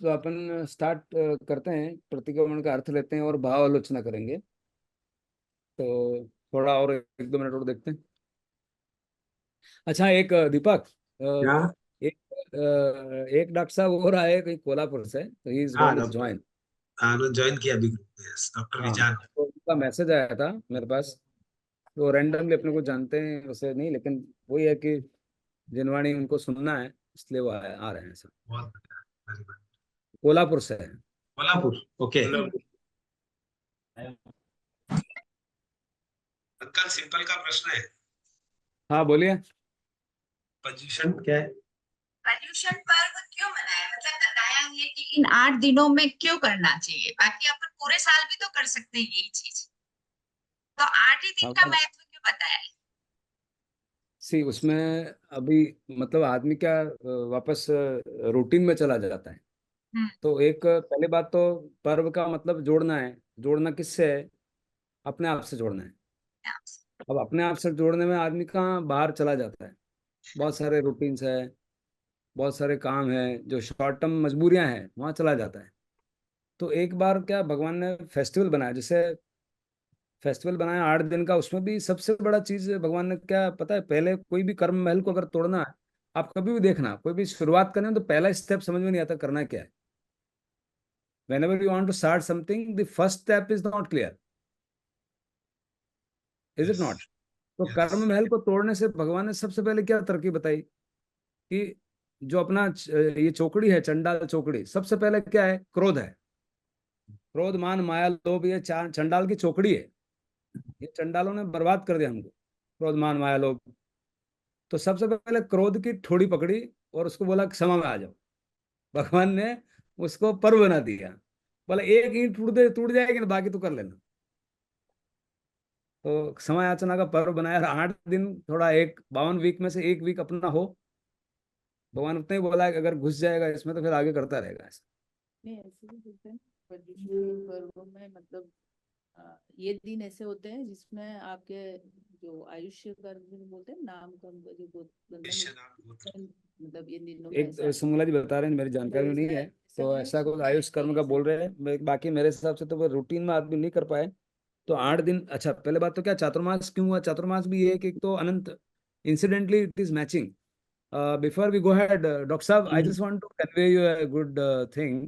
तो अपन स्टार्ट करते हैं। प्रतिक्रमण का अर्थ लेते हैं और भाव आलोचना करेंगे। तो थोड़ा और 1-2 मिनट और देखते हैं। अच्छा, एक दीपक, क्या? एक डॉक्टर साहब हो रहा है कहीं कोल्हापुर से, तो ही इज हाँ गोइंग टू डॉक्टर। ज्वाइन। हाँ ज्वाइन किया अभी ग्रुप में, डॉक्टर हाँ, विजान। तो उनका मैसेज आया था मेरे पास। तो रैंडमली अपने को जानते हैं वैसे नहीं, लेकिन वही है कि जिनवाणी उनको सुनना है, इसलिए वो आ रहे हैं सब। बहुत बढ़िया, very good। कोल्हापुर से है। Kolhapur, okay. Kolhapur. Uncle simple का प्रश्न है, हाँ, बोलिए। पर्यूषण क्या है? पर्यूषण पर्व क्यों मनाया, मतलब बताया है कि इन 8 दिनों में क्यों करना चाहिए, बाकी अपन पूरे साल भी तो कर सकते हैं यही चीज, तो 8 ही दिन का हाँ, महत्व क्यों बताया है? सी उसमें अभी मतलब आदमी क्या वापस रूटीन में चला जाता है। हम्म। तो एक पहले बात तो पर्व का मतलब जोड़ना है। जोड़ना किससे है? अपने आप से जोड़ना है। अब अपने आप से जोड़ने में आदमी कहाँ बाहर चला जाता है। बहुत सारे रूटीन्स है, बहुत सारे काम है, जो शॉर्ट टर्म मजबूरियां हैं, वहाँ चला जाता है। तो एक बार क्या भगवान ने फेस्टिवल बनाया, जैसे फेस्टिवल बनाया 8 दिन का। उसमें भी सबसे बड़ा चीज भगवान ने क्या पता है? पहले कोई भी कर्म महल को अगर तोड़ना है, आप कभी भी देखना, कोई भी शुरुआत करने में तो पहला स्टेप समझ में नहीं आता करना क्या है। whenever you want to start something, the first step is not clear, is it yes, not? तो यस। कर्म महल को तोड़ने से भगवान ने सबसे पहले क्या तरकीब बताई कि जो अपना ये चौकड़ी है, चंडाल चौकड़ी, सबसे पहले क्या है? क्रोध है। क्रोध, मान, माया, लोभ, ये चार चंडाल की चौकड़ी है। ये चंडालों ने बर्बाद कर दिया हमको, क्रोध, मान, माया, लोभ। तो सबसे पहले क्रोध की ठोड़ी पकड़ी और उसको बोला क्षमा में आ जाओ। भगवान ने उसको पर्व बना दिया। बोला एक ईंट टूट जाएगी ना, बाकी तो कर लेना। तो क्षमा याचना का पर्व बनाया। और 8 दिन, थोड़ा एक 52 वीक में से एक वीक अपना हो। भगवान उतना ही बोला है कि अगर घुस जाएगा इसमें तो फिर आगे करता रहेगा ऐसा। नहीं, ऐसे भी बोलते हैं पर्युषण पर्व में, मतलब ये दिन ऐसे होते हैं जिसमें आपके जो आयुष्य का दिन बोलते हैं, नाम का जो मतलब ये दिनों में एक ऐसा सुमला जी बता रहे हैं, मेरी जानकारी में नहीं है। तो ऐसा कुछ आयुष कर्म का बोल रहे हैं। बाकी मेरे हिसाब से तो वो रूटीन में आदमी नहीं कर पाए। तो 8 दिन। अच्छा, पहले बात तो क्या चातुर्मास क्यों हुआ? चातुर्मास भी ये है कि एक तो Anant, incidentally it is matching. Before we go head, doctor साहब, I just want to convey you a good thing.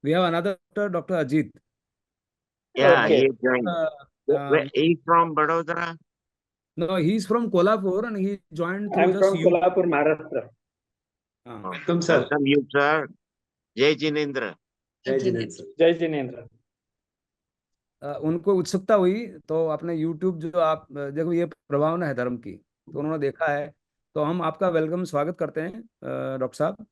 We have another doctor Ajit. Yeah, Okay. he joined. He's from Vadodara. No, he's from Kolhapur and he joined through I'm just from you. Kolhapur, Maharashtra. हाँ, welcome sir. Welcome you, sir. Jai Jinendra. जय Jinendra sir. जय जिनेन्द्र। उनको उत्सुकता हुई तो आपने YouTube, जो आप देखो ये प्रभावना है धर्म की, तो उन्होंने देखा है। तो हम आपका वेलकम, स्वागत करते हैं डॉक्टर साहब।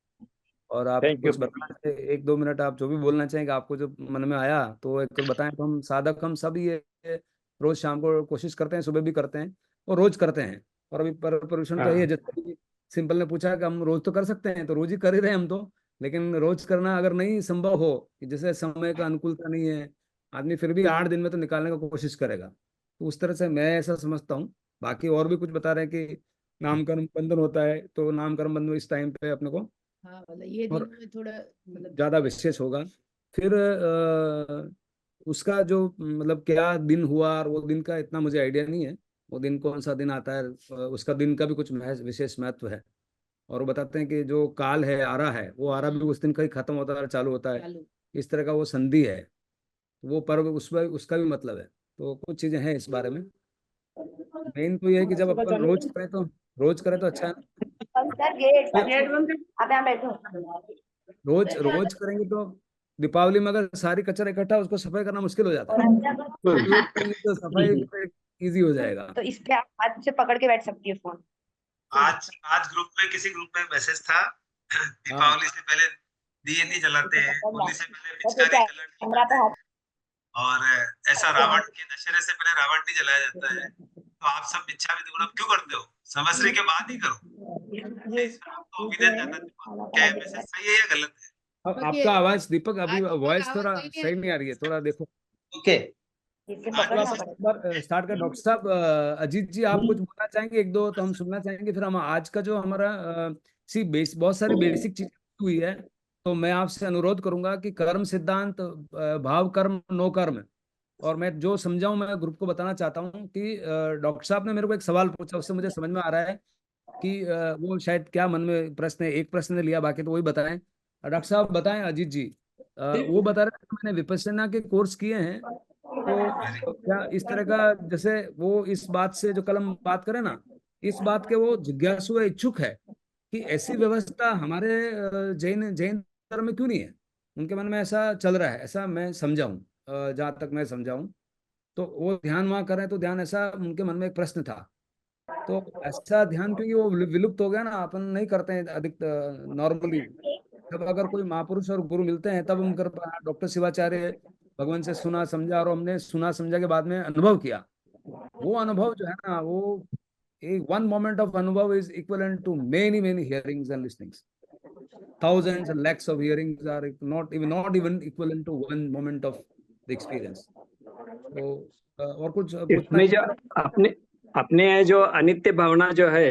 और आप थैंक यू। कुछ बताना चाहें, 1-2 मिनट आप जो भी बोलना चाहेंगे, आपको जो मन में आया तो एक बताएं। तो हम साधक, हम सब ये रोज शाम को कोशिश करते हैं, सुबह भी करते हैं और रोज करते हैं। और अभी पर्यूषण का ये, हाँ, जैसे कि सिंपल ने पूछा कि हम रोज तो कर सकते हैं, तो रोज ही कर ही रहे हैं हम तो। लेकिन रोज करना अगर नहीं संभव हो, कि जैसे समय का अनुकूलता नहीं है, आदमी फिर भी 8 दिन में तो निकालने की कोशिश करेगा। तो उस तरह से मैं ऐसा समझता हूँ। बाकी और भी कुछ बता रहे हैं कि नामकर्म बंधन होता है, तो नामकर्म बंधन इस टाइम पे अपने को हाँ, मतलब ये और दिनों में थोड़ा मतलब ज्यादा विशेष होगा। फिर उसका जो मतलब क्या दिन हुआ, और वो दिन का इतना मुझे आइडिया नहीं है। वो दिन कौन सा दिन आता है, उसका दिन का भी कुछ विशेष महत्व है। और वो बताते हैं कि जो काल है, आरा है, वो आरा भी उस दिन का ही खत्म होता है और चालू होता है। चालू। इस तरह का वो संधि है। वो पर्व, उसमें उसका भी मतलब है। तो कुछ चीजें हैं इस बारे में। मेन तो ये है कि जब अपन रोज करें तो अच्छा है ना। गेट बंद कर। अब यहाँ बैठो। रोज रोज करेंगे तो दीपावली में अगर सारी कचरा इकट्ठा, उसको सफाई करना मुश्किल हो जाता है। रोज करेंगे तो सफाई इजी हो जाएगा। तो इस पे आप हाथ से पकड़ के बैठ सकती है फोन। आज आज ग्रुप में, किसी ग्रुप में मैसेज था, हाँ, दीपावली से पहले दिए नहीं जलाते हैं, होली से पहले पिचकारी कैमरा कलर नहीं पे करते हैं, हाथ। और ऐसा रावण के दशहरे से पहले रावण नहीं जलाया जाता है। तो आप सब इच्छा भी दुर्लभ क्यों करते हो? संवत्सरी के बाद ही करो। इस पर आपका ओपिनियन जानना चाहूंगा, क्या ये मैसेज सही है या गलत है? अब आपका आवाज दीपक, अभी आज वॉइस आवाज थोड़ा सही नहीं आ सही नहीं आ रही है, थोड़ा देखो। ओके। इसे आज तो आप पकड़ना मैसेज एक पड़ेगा। बार स्टार्ट कर। डॉक्टर साहब, अजीत जी, आप कुछ बोलना चाहेंगे? 1-2 तो हम सुनना चाहेंगे। फिर हम आज का जो हमारा सी बेस, बहुत सारी बेसिक चीजें हुई है, तो मैं आपसे अनुरोध करूंगा कि कर्म सिद्धांत, भाव कर्म, नो कर्म, और मैं जो समझाऊं मैं ग्रुप को बताना चाहता हूं कि डॉक्टर साहब ने मेरे को एक सवाल पूछा, उससे मुझे समझ में आ रहा है कि वो शायद क्या मन में प्रश्न है, एक प्रश्न ने लिया, बाकी तो वही बताएं। डॉक्टर साहब बताएं, अजीत जी। वो बता रहे हैं कि मैंने विपश्यना के कोर्स किए हैं, तो वेरी क्या इस तरह का, जैसे वो इस बात से जो कल हम बात करें ना, इस बात के वो जिज्ञासु है, इच्छुक है कि ऐसी व्यवस्था हमारे जैन जैन धर्म में क्यों नहीं है। उनके मन में ऐसा चल रहा है, ऐसा मैं समझा हूँ, जहाँ तक मैं समझा हूँ। तो वो ध्यान वहाँ कर रहे हैं, तो ध्यान ऐसा उनके मन में एक प्रश्न था। तो ऐसा ध्यान क्योंकि वो विलुप्त हो गया ना, अपन नहीं करते हैं अधिक नॉर्मली। जब अगर कोई महापुरुष और गुरु मिलते हैं तब हम कर डॉक्टर शिवाचार्य भगवान से सुना समझा, और हमने सुना समझा के बाद में अनुभव किया। वो अनुभव जो है ना, वो एक वन मोमेंट ऑफ अनुभव is equivalent to many many hearings and listenings. Thousands and lakhs of hearings are not even equivalent to one moment of the experience. तो और कुछ पूछना इसमें जो है? अपने अपने जो अनित्य भावना जो है,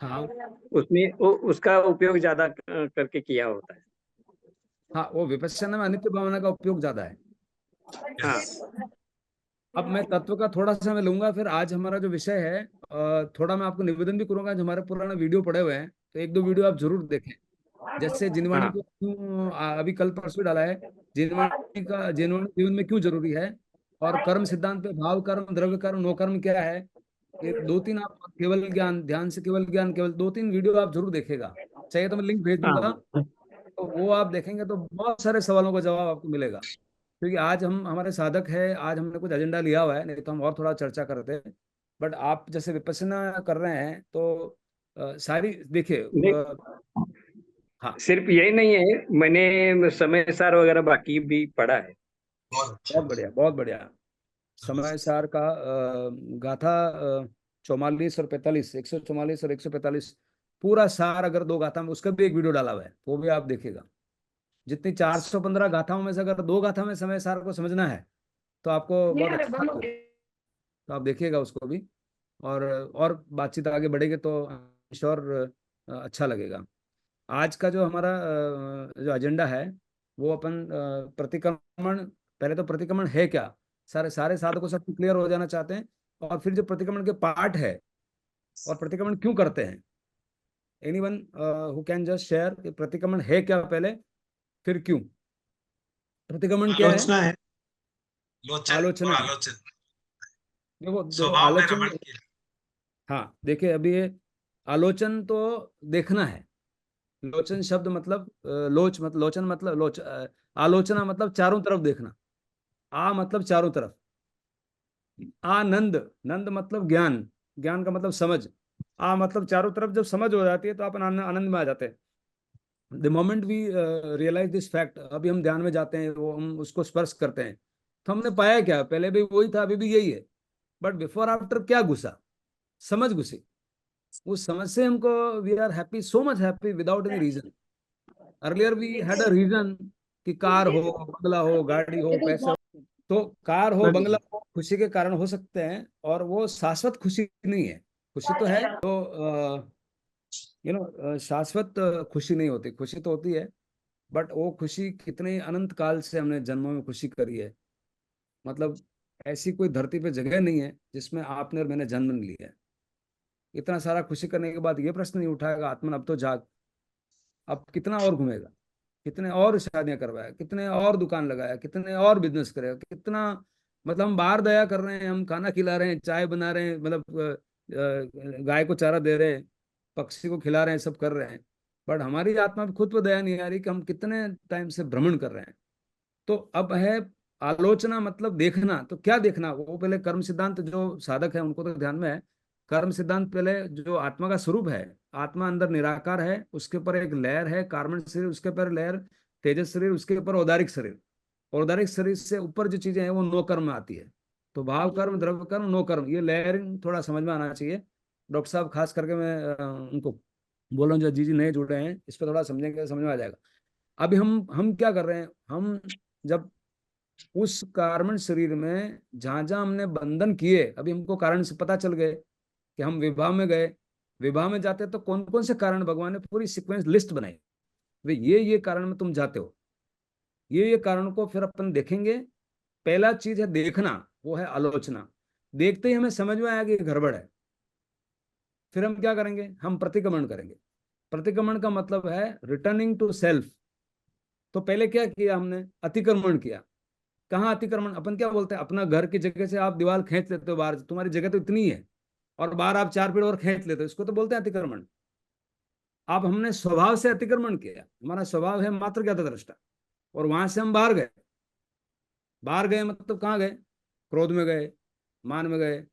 हाँ उसमें उसका उपयोग ज्यादा करके किया होता है। हाँ, वो विपश्यना में अनित्य भावना का उपयोग ज्यादा है। हाँ, अब मैं तत्व का थोड़ा सा मैं लूंगा, फिर आज हमारा जो विषय है, थोड़ा मैं आपको निवेदन भी करूंगा, जो हमारे पुराना वीडियो पड़े हुए हैं तो एक दो वीडियो आप जरूर देखें। जैसे जिनवाणी हाँ, को क्यों अभी कल परसों डाला है, जिनवाणी जीवन में क्यों जरूरी है, और कर्म सिद्धांत पे भाव कर्म, द्रव्य कर्म, नो कर्म क्या है, ये दो तीन आप केवल ज्ञान, ध्यान से केवल ज्ञान, केवल दो तीन वीडियो आप जरूर देखेगा। चाहिए तो मैं लिंक भेज दूंगा, हाँ, तो वो आप देखेंगे तो बहुत सारे सवालों का जवाब आपको मिलेगा। क्योंकि आज हम हमारे साधक है, आज हमने कुछ एजेंडा लिया हुआ है, नहीं तो हम और थोड़ा चर्चा करते हैं। बट आप जैसे विपස්සना कर रहे हैं तो सारी देखिए, नहीं, हाँ, सिर्फ यही नहीं है, मैंने समय सार वगैरह बाकी भी पढ़ा है। बहुत अच्छा। बहुत बढ़िया बहुत बढ़िया। समय सार का गाथा 44 और 45, 144 और 145, पूरा सार अगर दो गाथा में, उसका भी एक वीडियो डाला हुआ है, वो भी आप देखिएगा। जितनी 415 गाथाओं में से अगर दो गाथा में समय सार को समझना है तो आपको बहुत अच्छा लगेगा। तो आप देखिएगा उसको भी, और बातचीत आगे बढ़ेगी तो श्योर अच्छा लगेगा। आज का जो हमारा जो एजेंडा है, वो अपन प्रतिक्रमण, पहले तो प्रतिक्रमण है क्या, सारे सारे साधकों सब क्लियर हो जाना चाहते हैं, और फिर जो प्रतिक्रमण के पार्ट है, और प्रतिक्रमण क्यों करते हैं। Anyone who can just share कि प्रतिक्रमण है क्या पहले, फिर क्यों। प्रतिक्रमण क्या है? आलोचना है, लोचन और आलोचना है। आलोचन, देखो देखो स्वभाव में आलोचन, रमण की। हाँ देखिए अभी ये आलोचन तो देखना है। लोचन शब्द मतलब लोच, मतलब लोचन मतलब आलोचना मतलब चारों तरफ देखना। आ मतलब चारों तरफ, आनंद, नंद मतलब ज्ञान, ज्ञान का मतलब समझ। आ मतलब चारों तरफ जब समझ हो जाती है तो अपन आनंद में आ जाते हैं। The moment we realise this fact, अभी हम ध्यान में जाते हैं, वो हम उसको स्पर्श करते हैं, तो हमने पाया क्या, पहले भी वही था, अभी भी यही है। बट बिफोर आफ्टर क्या घुसा, समझ घुसी। उस समझ से हमको, we are happy, so much happy without any reason. Earlier we had a reason कि कार हो, बंगला हो, गाड़ी हो, पैसा हो। तो कार हो, बंगला हो, खुशी के कारण हो सकते हैं, और वो शाश्वत खुशी नहीं है। खुशी तो है, तो शाश्वत खुशी नहीं होती, खुशी तो होती है, बट वो खुशी कितने अनंत काल से हमने जन्मों में खुशी करी है। मतलब ऐसी कोई धरती पे जगह नहीं है जिसमें आपने और मैंने जन्म नहीं लिया है। इतना सारा खुशी करने के बाद ये प्रश्न नहीं उठाएगा आत्मन अब तो जाग, अब कितना और घूमेगा, कितने और शादियां करवाया, कितने और दुकान लगाया, कितने और बिजनेस करेगा, कितना, मतलब हम बाहर दया कर रहे हैं, हम खाना खिला रहे हैं, चाय बना रहे हैं, मतलब गाय को चारा दे रहे हैं, पक्षी को खिला रहे हैं, सब कर रहे हैं। बट हमारी आत्मा पे खुद पर दया नहीं आ रही कि हम कितने टाइम से भ्रमण कर रहे हैं। तो अब है आलोचना, मतलब देखना, तो क्या देखना, वो पहले कर्म सिद्धांत जो साधक है उनको तो ध्यान में है। कर्म सिद्धांत पहले जो आत्मा का स्वरूप है, आत्मा अंदर निराकार है, उसके ऊपर एक लेयर है कार्बन शरीर, उसके ऊपर लेयर तेजस शरीर, उसके ऊपर औदारिक शरीर। औदारिक शरीर से ऊपर जो चीजें हैं वो नो कर्म में आती है। तो भाव कर्म, द्रव्य कर्म, नो कर्म, ये लेयरिंग थोड़ा समझ में आना चाहिए। डॉक्टर साहब खास करके मैं उनको बोल रहा हूँ, जो जी जी नए जुड़ रहे हैं, इस पर थोड़ा समझेंगे, समझ में आ जाएगा। अभी हम क्या कर रहे हैं, हम जब उस कारण शरीर में जहां जहां हमने बंधन किए, अभी हमको कारण से पता चल गए कि हम विवाह में गए, विवाह में जाते तो कौन कौन से कारण, भगवान ने पूरी सीक्वेंस लिस्ट बनाई। वे ये कारण में तुम जाते हो, ये कारण को फिर अपन देखेंगे। पहला चीज है देखना, वो है आलोचना। देखते ही हमें समझ में आया कि गड़बड़ है, फिर हम क्या करेंगे, हम प्रतिक्रमण करेंगे। प्रतिक्रमण का मतलब है रिटर्निंग टू सेल्फ। तो पहले क्या किया हमने, अतिक्रमण किया। कहाँ अतिक्रमण, अपन क्या बोलते हैं, अपना घर की जगह से आप दीवार खींच लेते हो बाहर, तुम्हारी जगह तो इतनी है और बाहर आप 4 फीट और खींच लेते हो, इसको तो बोलते हैं अतिक्रमण। अब हमने स्वभाव से अतिक्रमण किया, हमारा स्वभाव है मात्र ज्ञाता दृष्टा, और वहां से हम बाहर गए। बाहर गए मतलब कहाँ गए, क्रोध में गए, मान में गए,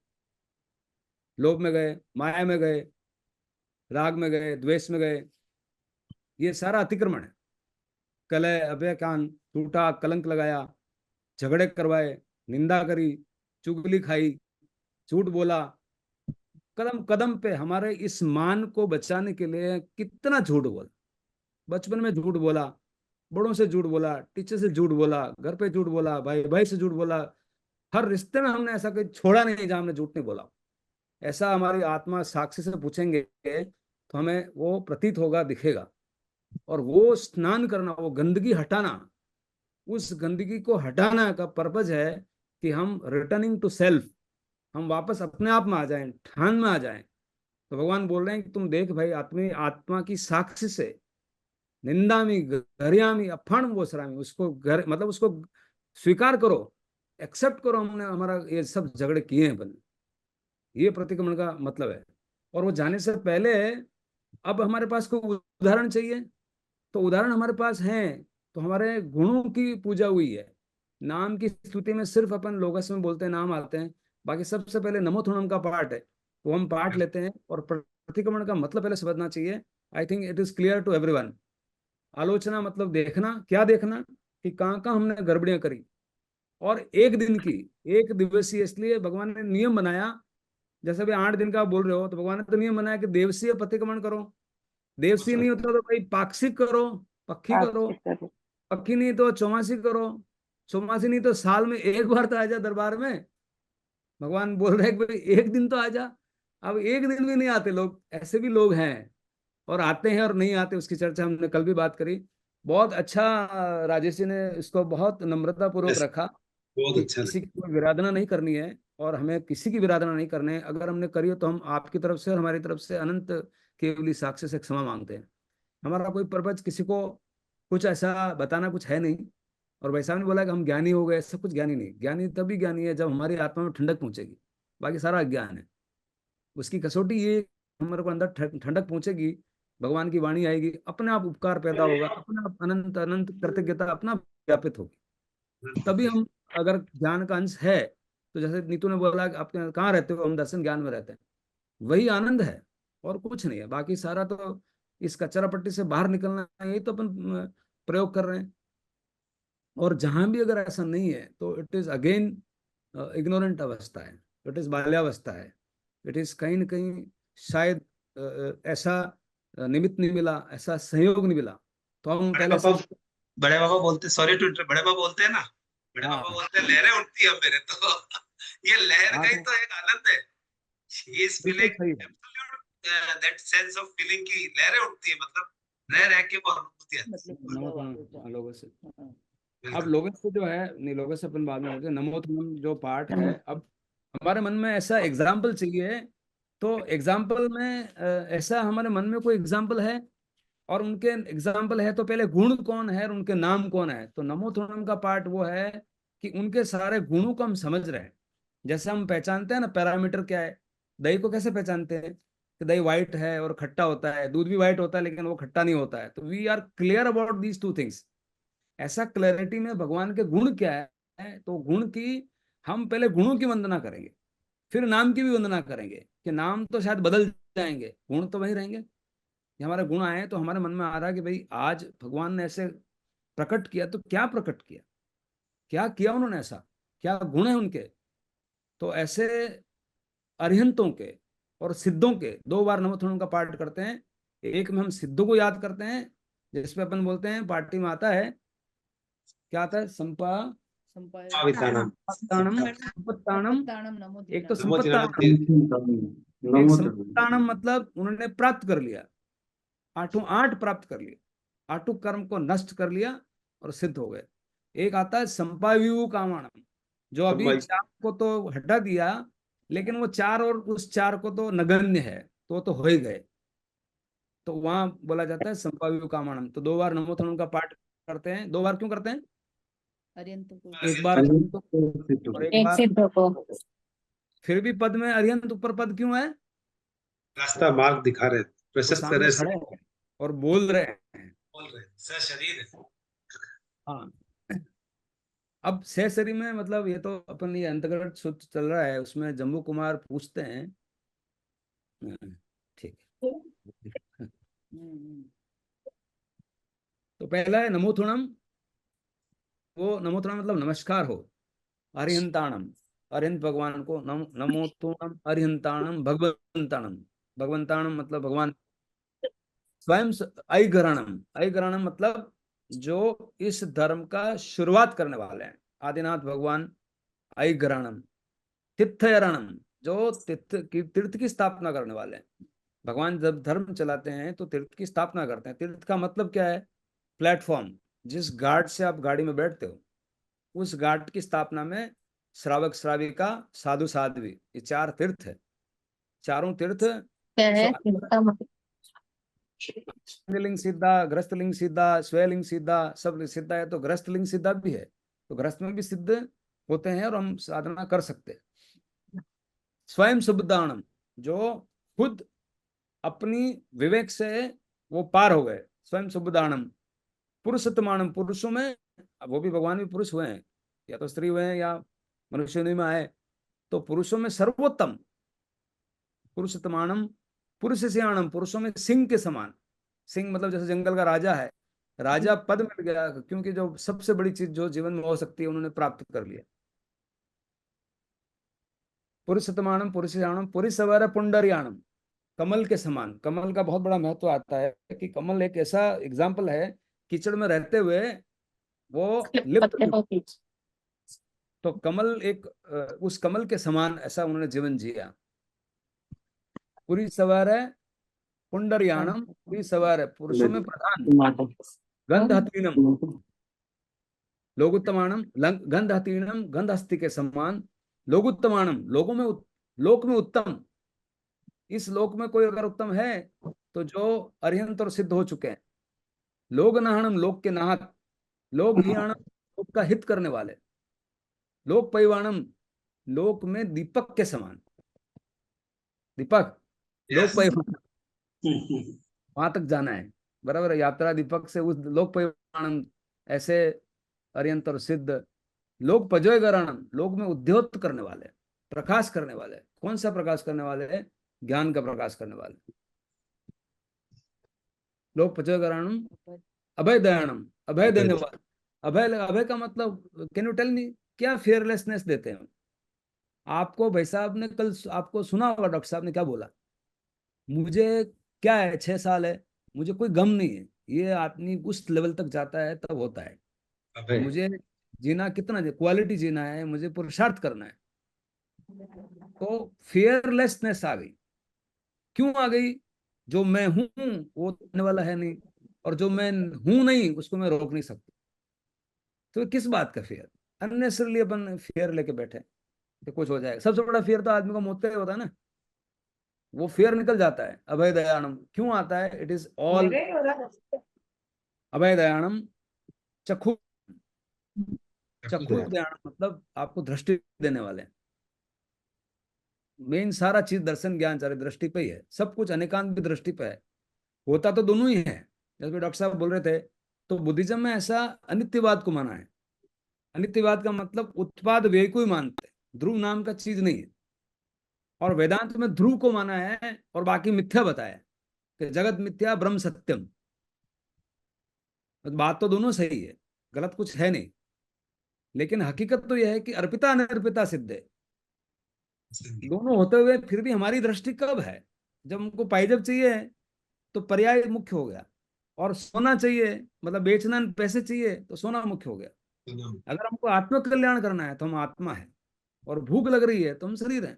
लोभ में गए, माया में गए, राग में गए, द्वेष में गए। ये सारा अतिक्रमण है। कलह, अभय कान, टूटा, कलंक लगाया, झगड़े करवाए, निंदा करी, चुगली खाई, झूठ बोला। कदम कदम पे हमारे इस मान को बचाने के लिए कितना झूठ बोला। बचपन में झूठ बोला, बड़ों से झूठ बोला, टीचर से झूठ बोला, घर पे झूठ बोला, भाई भाई से झूठ बोला। हर रिश्ते में हमने ऐसा कोई छोड़ा नहीं जहां हमने झूठ नहीं बोला। ऐसा हमारी आत्मा साक्षी से पूछेंगे तो हमें वो प्रतीत होगा, दिखेगा। और वो स्नान करना, वो गंदगी हटाना, उस गंदगी को हटाना का पर्पज है कि हम रिटर्निंग टू सेल्फ, हम वापस अपने आप में आ जाएं, ठान में आ जाएं। तो भगवान बोल रहे हैं कि तुम देख भाई, आत्मा की साक्षी से निंदामी गर्यामी अफाण वो सरामी, उसको घर मतलब उसको स्वीकार करो, एक्सेप्ट करो, हमने हमारा ये सब झगड़े किए हैं बन। ये प्रतिक्रमण का मतलब है। और वो जाने से पहले अब हमारे पास कोई उदाहरण चाहिए, तो उदाहरण हमारे पास है। तो हमारे गुणों की पूजा हुई है। नाम की स्तुति में सिर्फ अपन लोगस में बोलते हैं, नाम आते हैं। बाकी सबसे पहले नमोथुनम का पाठ है, वो हम पाठ लेते हैं। और प्रतिक्रमण का मतलब पहले समझना चाहिए। I think it is clear to everyone. आलोचना मतलब देखना, क्या देखना कि कहाँ कहाँ हमने गड़बड़ियां करी। और एक दिन की, एक दिवसीय, इसलिए भगवान ने नियम बनाया। जैसे भी 8 दिन का आप बोल रहे हो, तो भगवान ने तो नियम बनाया कि देवसीय प्रतिक्रमण करो। देवसी नहीं होता तो भाई पाक्षिक करो, पक्की करो। पक्की नहीं तो चौमासी करो। चौमासी नहीं तो साल में एक बार तो आजा दरबार में। भगवान बोल रहे हैं कि भाई एक दिन तो आजा। अब एक दिन भी नहीं आते लोग, ऐसे भी लोग हैं। और आते हैं और नहीं आते, उसकी चर्चा हमने कल भी बात करी। बहुत अच्छा राजेश जी ने इसको बहुत नम्रता पूर्वक रखा बहुत कि अच्छा किसी की कोई विराधना नहीं करनी है, और हमें किसी की विराधना नहीं करनी है। अगर हमने करी हो तो हम आपकी तरफ से और हमारी तरफ से अनंत केवली साक्ष्य से क्षमा मांगते हैं। हमारा कोई पर्पज किसी को कुछ ऐसा बताना कुछ है नहीं। और वैसा ने बोला कि हम ज्ञानी हो गए, ऐसा कुछ ज्ञानी नहीं। ज्ञानी तभी ज्ञानी है जब हमारी आत्मा में ठंडक पहुंचेगी, बाकी सारा अज्ञान है। उसकी कसौटी ये, हमारे को अंदर ठंडक पहुंचेगी, भगवान की वाणी आएगी, अपने आप उपकार पैदा होगा, अपने आप अनंत अनंत कृतज्ञता अपना आप व्यापित होगी। तभी हम, अगर ज्ञान का अंश है, तो जैसे नीतू ने बोला कि आप कहाँ रहते हो, हम दर्शन ज्ञान में रहते हैं, वही आनंद है और कुछ नहीं है। बाकी सारा तो इस कचरा पट्टी से बाहर निकलना है, यही तो अपन प्रयोग कर रहे हैं। और जहां भी अगर ऐसा नहीं है तो इट इज अगेन इग्नोरेंट अवस्था है, इट इज बाल्यावस्था है। इट इज कहीं ना कहीं शायद ऐसा निमित्त नहीं मिला, ऐसा सहयोग नहीं मिला, तो हम बड़े पहले पापा, से। बड़े पापा बोलते, सॉरी टू इंटरप्ट, बड़े पापा बोलते हैं ना, बड़े पापा हाँ बोलते हैं लहरें उठती है मेरे तो। ये लहर हाँ, का ही तो तो एक आनंद है। ही इज बिल्कुल फीलिंग सही है। Absolute that sense of feeling की लहरें उठती है, मतलब रह के वो अनुभूति आती मतलब है। नमो पूजा तम लोगों से। हाँ। अब बिल्कुल। लोगों से जो है, नहीं लोगों से अपन बाद में बोलते हैं। नमोतम जो पाठ है, अब हमारे मन में ऐसा एग्जाम्पल चाहिए। तो एग्जाम्पल में ऐसा हमारे मन में कोई एग्जाम्पल है, और उनके एग्जाम्पल है तो पहले गुण कौन है और उनके नाम कौन है। तो नमोथुनम का पार्ट वो है कि उनके सारे गुणों को हम समझ रहे हैं। जैसे हम पहचानते हैं ना पैरामीटर क्या है, दही को कैसे पहचानते हैं कि दही व्हाइट है और खट्टा होता है, दूध भी व्हाइट होता है लेकिन वो खट्टा नहीं होता है। तो we are clear about these two things. ऐसा क्लैरिटी में भगवान के गुण क्या है, तो गुण की हम पहले गुणों की वंदना करेंगे, फिर नाम की भी वंदना करेंगे। कि नाम तो शायद बदल जाएंगे, गुण तो वही रहेंगे। ये हमारे गुण आए तो हमारे मन में आ रहा है कि भाई आज भगवान ने ऐसे प्रकट किया, तो क्या प्रकट किया, क्या किया उन्होंने, ऐसा क्या गुण है उनके। तो ऐसे अरिहंतों के और सिद्धों के 2 बार नमोथुनम का पाठ करते हैं। एक में हम सिद्धों को याद करते हैं, जिसमें अपन बोलते हैं, पार्टी में आता है, क्या आता है, संपाय वितानम, संपत्तानम। ताणम नमो एक तो नमो संपत्तानम, एक संपत्तानम मतलब उन्होंने प्राप्त कर लिया, 8 प्राप्त कर लिए। आटुक कर्म को नष्ट कर लिया और सिद्ध हो गए। एक आता है संपायु कामाणम, जो अभी चार को तो हटा दिया, लेकिन वो चार और उस चार को तो नगण्य है, तो वो तो हो ही गए। तो वहां बोला जाता है संपायु कामाणम। तो 2 बार नमोथनम का पाठ करते हैं। 2 बार क्यों करते हैं? अर्यंत को एक बार और एक बार सिद्ध को। फिर भी पद में अर्यंत ऊपर पद क्यों है? रास्ता मार्ग दिखा रहे, वो प्रशस्त सामने रहे, खड़े हैं और बोल रहे हैं। बोल रहे सशरीर है। हाँ, अब सहसरी में मतलब ये तो अपन ये अंतर्गत सूत्र चल रहा है, उसमें जम्बू कुमार पूछते हैं। ठीक है। तो पहला है नमोथुणम। वो नमोथुणम मतलब नमस्कार हो। अरिहंताणम, अरिहंत भगवान को नमोथुणम अरिहंताणम भगवंताणम। भगवंताणम मतलब भगवान। स्वयं ऐगरणम, ऐगरणम मतलब जो इस धर्म का शुरुआत करने वाले हैं, आदिनाथ भगवान ऐगरणम। तीर्थयरणम, जो तीर्थ की स्थापना करने वाले हैं। भगवान जब धर्म चलाते हैं तो तीर्थ की स्थापना करते हैं। तीर्थ का मतलब क्या है? प्लेटफॉर्म। जिस घाट से आप गाड़ी में बैठते हो, उस घाट की स्थापना में श्रावक श्राविका साधु साध्वी, ये 4 तीर्थ है। चारों तीर्थ क्या है इसका मतलब? लिंग सीधा, ग्रस्त लिंग सीधा, स्वयलिंग सीधा, सब सीधा है। तो ग्रस्त लिंग सीधा भी है, तो ग्रस्त में भी सिद्ध होते हैं और हम साधना कर सकते हैं। स्वयं सुबुद्धानम, जो खुद अपनी विवेक से वो पार हो गए। स्वयं सुबुद्धानम। पुरुषोत्तमानम, पुरुषों में, वो भी भगवान भी पुरुष हुए हैं, या तो स्त्री हुए हैं या मनुष्य योनि में आए, तो पुरुषों में सर्वोत्तम। पुरुषोत्तमानम, पुरुष सियाणम, पुरुषों में सिंह के समान। सिंह मतलब जैसे जंगल का राजा है, राजा पद मिल गया, क्योंकि जो सबसे बड़ी चीज जो जीवन में हो सकती है उन्होंने प्राप्त कर लिया। पुरुषोत्तमानम, पुरुषयाणम, पुरुषवर पुंडरियाणम, कमल के समान। कमल का बहुत बड़ा महत्व आता है कि कमल एक ऐसा एग्जाम्पल है, कीचड़ में रहते हुए वो लिप्त नहीं होता। तो कमल एक उस कमल के समान ऐसा उन्होंने जीवन जिया। पुरी सवार है पुंडरियाणम, पुरी सवार है पुरुषों में प्रधान। गंधहतीनम, लोगुत्तमानम, गंधहतीनम, गंधहस्ति के समान। लोगुत्तमानम, लोक में उत्तम। इस लोक में कोई अगर उत्तम है तो जो अरिहंत और सिद्ध हो चुके हैं। लोग नाहणम, लोक के नाहक। लोग हियाणम, लोक का हित करने वाले। लोक परिवाणम, लोक में दीपक के समान। दीपक, लोक परिवाण, वहां तक जाना है, बराबर है। यात्रा दीपक से उस लोक परिवाणम, ऐसे अरिहंत और सिद्ध। लोक पजोयगरणम, लोक में उद्योत करने वाले, प्रकाश करने वाले। कौन सा प्रकाश करने वाले है? ज्ञान का प्रकाश करने वाले। लोक पजोयगरणम अभय दयाणम, अभय देने वाले। अभय, अभय का मतलब कैन यू टेल मी, क्या फियरलेसनेस देते हैं आपको? भाई साहब ने कल आपको सुना होगा, डॉक्टर साहब ने क्या बोला, मुझे क्या है 6 साल है, मुझे कोई गम नहीं है। ये आदमी उस लेवल तक जाता है तब होता है। मुझे जीना कितना क्वालिटी जीना है, मुझे पुरुषार्थ करना है। तो फियरलेसनेस आ गई। क्यों आ गई? जो मैं हूं वो होने वाला है नहीं, और जो मैं हूं नहीं उसको मैं रोक नहीं सकता। तो किस बात का फियर? अननेसेसरली अपन फियर लेके बैठे कि कुछ हो जाएगा। सबसे बड़ा फियर तो आदमी को मौत का ही होता है ना। वो फियर निकल जाता है। अभय दयाणम क्यों आता है? इट इज ऑल अभय दयाणम। चक्षु, चक्षु दयाणम मतलब आपको दृष्टि देने वाले। मेन सारा चीज दर्शन ज्ञान सारी दृष्टि पे ही है। सब कुछ अनेकांत भी दृष्टि पे है। होता तो दोनों ही है। जैसे डॉक्टर साहब बोल रहे थे, तो बुद्धिज्म में ऐसा अनित्यवाद को माना है। अनित्यवाद का मतलब उत्पाद व्यय को ही मानते हैं, ध्रुव नाम का चीज नहीं है। और वेदांत में ध्रुव को माना है और बाकी मिथ्या बताया कि जगत मिथ्या ब्रह्म सत्यम। तो बात तो दोनों सही है, गलत कुछ है नहीं, लेकिन हकीकत तो यह है कि अर्पिता अनर्पिता सिद्ध है। दोनों होते हुए फिर भी हमारी दृष्टि कब है? जब हमको पाइजब चाहिए तो पर्याय मुख्य हो गया, और सोना चाहिए मतलब बेचना पैसे चाहिए तो सोना मुख्य हो गया। अगर हमको आत्म कल्याण करना है तो हम आत्मा है, और भूख लग रही है तो हम शरीर है।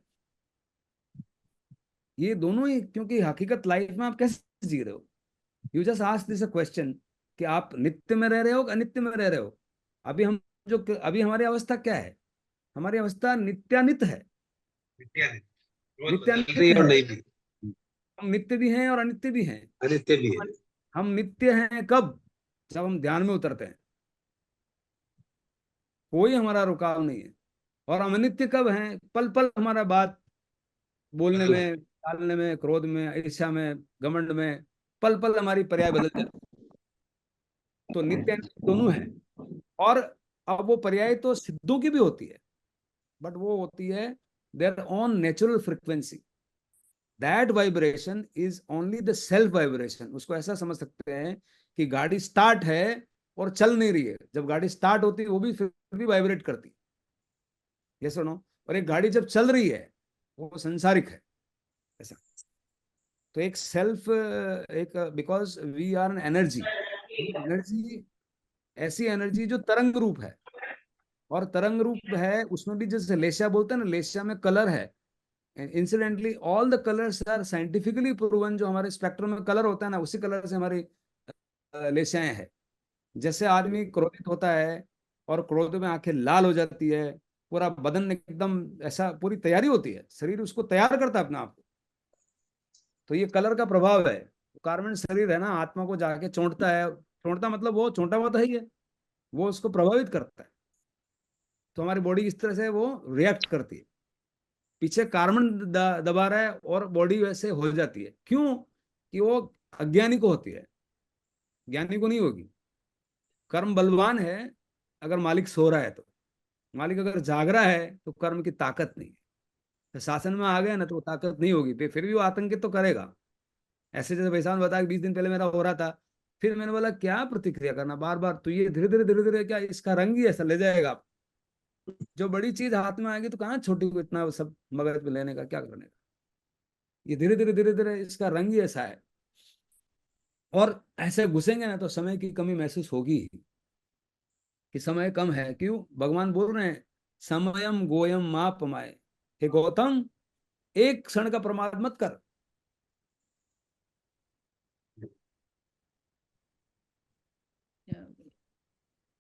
ये दोनों ही, क्योंकि हकीकत लाइफ में आप कैसे जी रहे हो? You just ask this a question कि आप नित्य में रह रहे हो कि अनित्य में रह रहे हो। अभी हमारी अवस्था क्या है? हमारी अवस्था नित्यानित है। नित्यानित, रोज बदल नित्यानित रही है और है। नहीं भी, हम नित्य भी हैं और अनित्य भी हैं। अनित्य भी है। हम नित्य हैं कब? जब हम ध्यान में उतरते हैं, कोई हमारा रुकाव नहीं है। और हम अनित्य कब हैं? पल पल हमारा बात बोलने में, चालने में, क्रोध में, ईर्ष्या में, घमंड में, पल पल हमारी पर्याय बदल जाती है। तो नित्य अनित्य दोनों है। और अब वो पर्याय तो सिद्धों की भी होती है, बट वो होती है there on natural frequency. That vibration is only the self vibration. उसको ऐसा समझ सकते हैं कि गाड़ी स्टार्ट है और चल नहीं रही है। जब गाड़ी स्टार्ट होती है वो भी फिर भी वाइब्रेट करती है, ये सुनो। और एक गाड़ी जब चल रही है वो संसारिक है, ऐसा। तो एक सेल्फ, एक, because we are an energy. Energy ऐसी एनर्जी जो तरंग रूप है, और तरंग रूप है उसमें भी जैसे लेशिया बोलते हैं ना, लेशिया में कलर है। Incidentally all the colours are scientifically proven. जो हमारे स्पेक्ट्रम में कलर होता है ना, उसी कलर से हमारी लेशियाएं हैं। जैसे आदमी क्रोधित होता है और क्रोध में आंखें लाल हो जाती है, पूरा बदन एकदम ऐसा, पूरी तैयारी होती है, शरीर उसको तैयार करता है अपने आप को। तो ये कलर का प्रभाव है। कार्बन शरीर है ना, आत्मा को जाके चोंटता है। चोंटता मतलब वो चोंटा हुआ तो है ही है, वो उसको प्रभावित करता है। तो हमारी बॉडी इस तरह से वो रिएक्ट करती है। पीछे कार्बन दबा रहा है और बॉडी वैसे हो जाती है। क्यों? कि वो अज्ञानी को होती है, ज्ञानी को नहीं होगी। कर्म बलवान है अगर मालिक सो रहा है तो। मालिक अगर जाग रहा है तो कर्म की ताकत नहीं है। तो शासन में आ गया ना तो वो ताकत नहीं होगी, फिर भी वो आतंकित तो करेगा। ऐसे जैसे वैसा बताया कि 20 दिन पहले मेरा हो रहा था, फिर मैंने बोला क्या प्रतिक्रिया करना बार बार, तो ये धीरे धीरे क्या इसका रंग ही ऐसा ले जाएगा। जो बड़ी चीज हाथ में आएगी तो कहाँ छोटी को इतना सब मगज में लेने का, क्या करने का। ये धीरे धीरे इसका रंग ही ऐसा है। और ऐसे घुसेंगे ना तो समय की कमी महसूस होगी कि समय कम है। क्यों? भगवान बोल रहे हैं समयम गोयम माप माए। हे गौतम, एक क्षण का प्रमाद मत कर।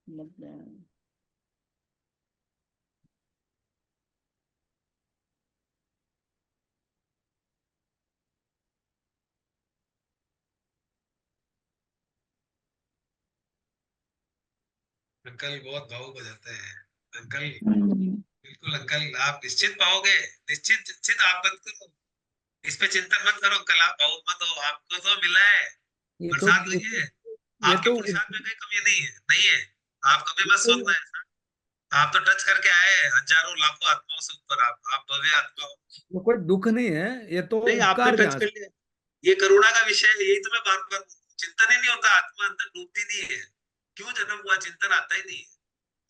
मतलब अंकल बहुत भावुक हो जाते हैं। अंकल, बिल्कुल अंकल, आप निश्चित पाओगे। निश्चित निश्चित, आप मत करो, इस पे चिंतन मत करो अंकल। आप भावुक मत हो, आपको तो मिला है ये तो प्रसाद। हुई है ये आपके तो पुरुषार्थ में, कोई कमी नहीं है, नहीं है। आप कभी मत ये सोचना है। आप तो टच करके आए हैं हजारों लाखों आत्माओं से ऊपर। आप भव्य आत्मा हो। तो कोई दुख नहीं है, ये तो नहीं, आपने उपकार के टच कर आंसू। लिया। ये करुणा का विषय है, यही तो मैं बार बार, चिंतन ही नहीं होता, आत्मा अंदर डूबती नहीं है। क्यों जन्म हुआ, चिंतन आता ही नहीं है।